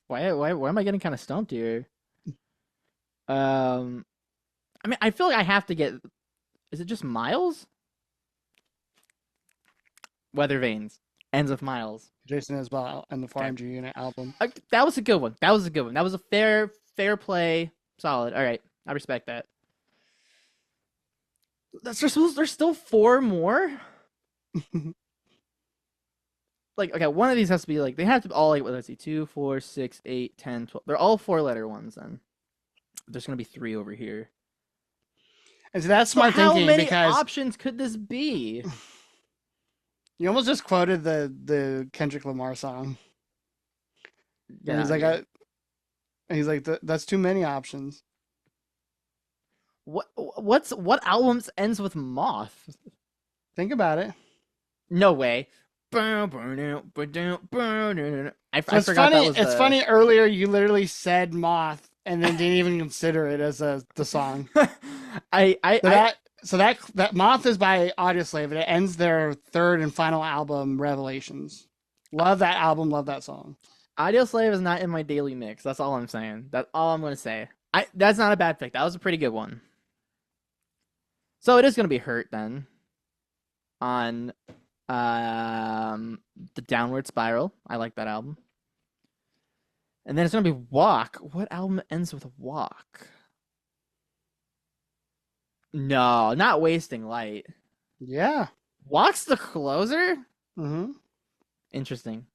B: Why am I getting kind of stumped here? I mean, I feel like I have to get. Is it just Miles? Weather Vanes ends with Miles.
A: Jason Isbell and the 4MG Unit album.
B: That was a good one. That was a fair play. Solid. All right, I respect that. There's still 4 more. Like, okay, one of these has to be like they have to all like let's see, 2, 4, 6, 8, 10, 12. They're all 4-letter ones then. There's gonna be 3 over here.
A: And so that's smart thinking
B: because
A: because
B: how many options could this be?
A: You almost just quoted the Kendrick Lamar song.
B: Yeah,
A: and he's like that's too many options.
B: What albums ends with moth?
A: Think about it.
B: No way. I
A: It's
B: forgot
A: funny.
B: that was
A: It's funny. Earlier, you literally said moth and then didn't even consider it as the song. So that moth is by Audioslave, and it ends their 3rd and final album, Revelations. Love that album. Love that song.
B: Audioslave is not in my daily mix. That's all I'm saying. That's all I'm gonna say. That's not a bad pick. That was a pretty good one. So it is gonna be Hurt then. On the Downward Spiral. I like that album. And then it's gonna be Walk. What album ends with Walk? No, not Wasting Light.
A: Yeah.
B: Walk's the closer?
A: Mm-hmm.
B: Interesting.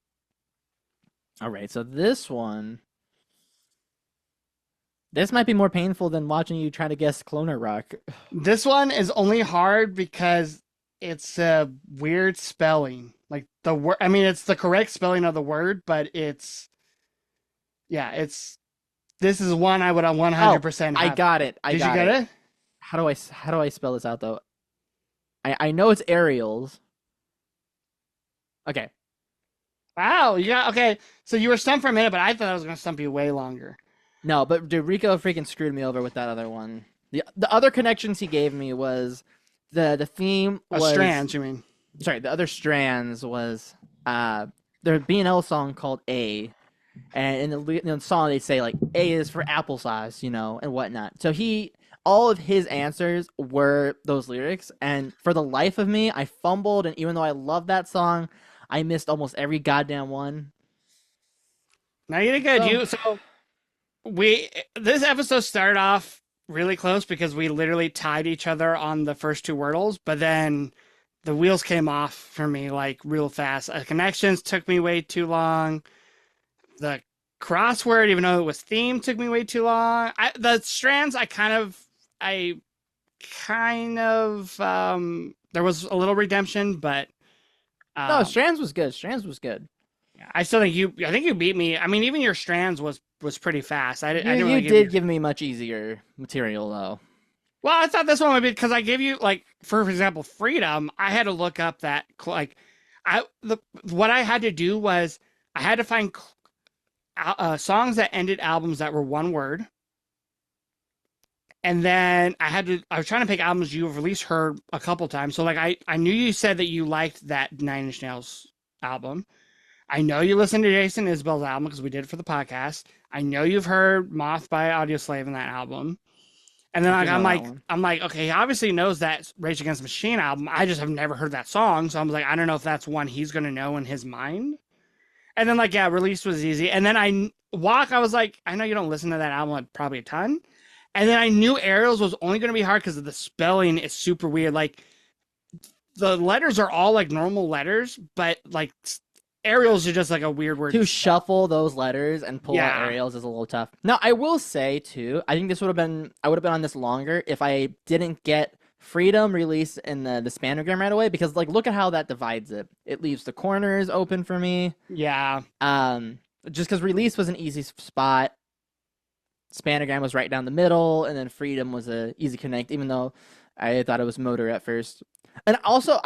B: All right, so this might be more painful than watching you try to guess Cloner Rock.
A: This one is only hard because it's a weird spelling. Like the word, I mean, it's the correct spelling of the word, but this is one I would 100%
B: I got it.
A: Did you get it?
B: How do I spell this out though? I know it's Ariel's. Okay.
A: Wow, okay. So you were stumped for a minute, but I thought I was going to stump you way longer.
B: No, but dude, Rico freaking screwed me over with that other one. The other connections he gave me was the theme was
A: Strands, you mean?
B: Sorry, the other Strands was their B&L song called A, and in the song they say like A is for applesauce, and whatnot. So all of his answers were those lyrics, and for the life of me, I fumbled, and even though I love that song, I missed almost every goddamn one.
A: Now you did good.
B: So,
A: This episode started off really close because we literally tied each other on the first two Wordles, but then the wheels came off for me like real fast. Connections took me way too long. The crossword, even though it was themed, took me way too long. The strands, I kind of, there was a little redemption, but
B: no,
A: um,
B: Strands was good. Strands was good.
A: I still I think you beat me. I mean, even your strands was pretty fast. I
B: You
A: didn't
B: you
A: really give
B: did
A: you.
B: give me much easier material though.
A: Well, I thought this one would be because I gave you like, for example, freedom. I had to look up that like, what I had to do was I had to find songs that ended albums that were one word, and then I was trying to pick albums you've at least heard a couple times. So like I knew you said that you liked that Nine Inch Nails album. I know you listened to Jason Isbell's album because we did it for the podcast. I know you've heard Moth by Audioslave in that album. And then
B: I
A: like
B: do know that one.
A: I'm like, okay, he obviously knows that Rage Against the Machine album. I just have never heard that song. So I was like, I don't know if that's one he's gonna know in his mind. And then like, yeah, Release was easy. And then I was like, I know you don't listen to that album probably a ton. And then I knew Aerials was only gonna be hard because of the spelling is super weird. Like the letters are all like normal letters, but like Aerials are just like a weird word
B: To shuffle those letters and pull out
A: Yeah.
B: aerials is a little tough. Now, I will say too, I think I would have been on this longer if I didn't get freedom release in the spanogram right away because like look at how that divides it. It leaves the corners open for me.
A: Yeah.
B: Just because release was an easy spot, spanogram was right down the middle, and then freedom was a easy connect, even though I thought it was motor at first. And also,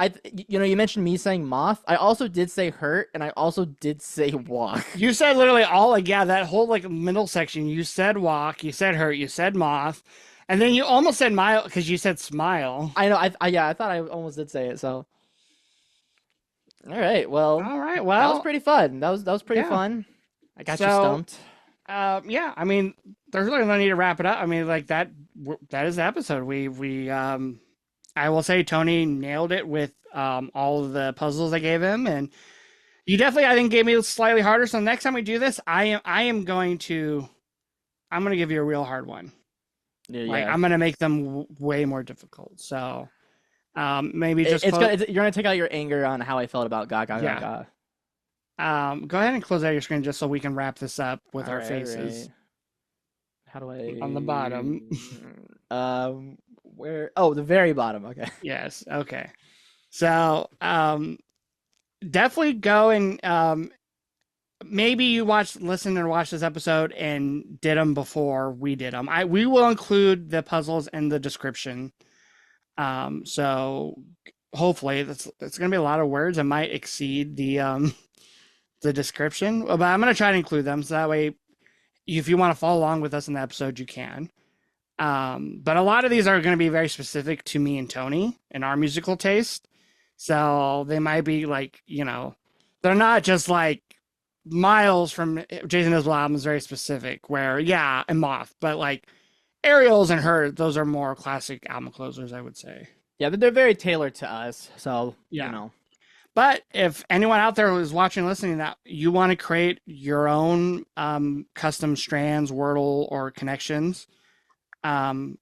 B: you mentioned me saying moth. I also did say hurt, and I also did say walk.
A: You said literally all like, yeah, that whole like middle section. You said walk, you said hurt, you said moth, and then you almost said mile because you said smile.
B: I know. I thought I almost did say it. So, all right. Well,
A: All right,
B: that was
A: well,
B: pretty fun. That was pretty
A: yeah.
B: fun. I got you
A: So,
B: stumped.
A: yeah, I mean, there's really no need to wrap it up. I mean, like that is the episode. I will say Tony nailed it with all of the puzzles I gave him, and you definitely, I think, gave me slightly harder. So next time we do this, I'm going to give you a real hard one.
B: Yeah,
A: Like
B: yeah.
A: I'm gonna make them way more difficult. So maybe
B: It-
A: just
B: it's gonna, you're gonna take out your anger on how I felt about Gaga
A: Yeah.
B: Gaga.
A: Go ahead and close out your screen just so we can wrap this up with our
B: Alright,
A: faces
B: alright. How do I
A: on the bottom.
B: where? Oh, the very bottom. Okay.
A: Yes. Okay. So definitely go and maybe you listen or watch this episode and did them before we did them. We will include the puzzles in the description. So hopefully it's gonna be a lot of words. It might exceed the description, but I'm gonna try to include them so that way if you want to follow along with us in the episode, you can. But a lot of these are going to be very specific to me and Tony and our musical taste. So they might be like, they're not just like Miles from Jason Isbell album is very specific where, yeah, and Moth, but like Aerials and Her, those are more classic album closers, I would say.
B: Yeah, they're very tailored to us. So
A: Yeah. But if anyone out there who's watching, listening, that you want to create your own custom strands, Wordle, or connections, send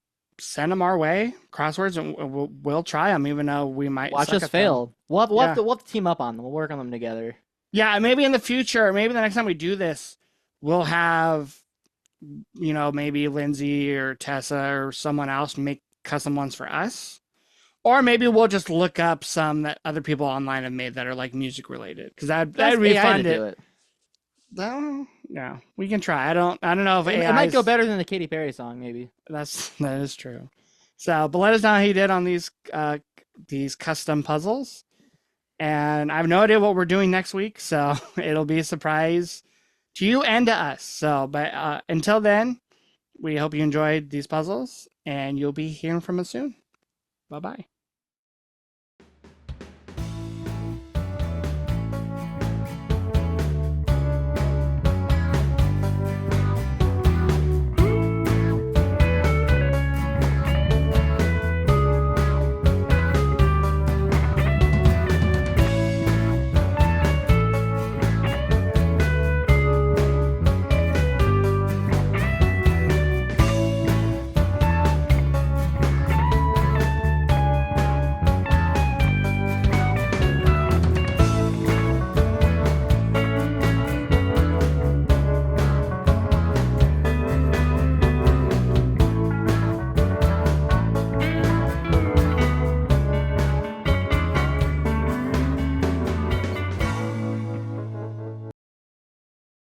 A: them our way, crosswords, and we'll try them, even though we might
B: watch
A: suck
B: us
A: at them.
B: fail. We'll have to team up on them. We'll work on them together.
A: Yeah, maybe in the future, maybe the next time we do this, we'll have, maybe Lindsay or Tessa or someone else make custom ones for us. Or maybe we'll just look up some that other people online have made that are like music related, because that'd be
B: AI
A: fun
B: to do it.
A: No, yeah, we can try. I don't know if
B: It might go better than the Katy Perry song, maybe.
A: That is true. So, but let us know how you did on these custom puzzles. And I have no idea what we're doing next week, so it'll be a surprise to you and to us. So, but until then, we hope you enjoyed these puzzles, and you'll be hearing from us soon. Bye bye.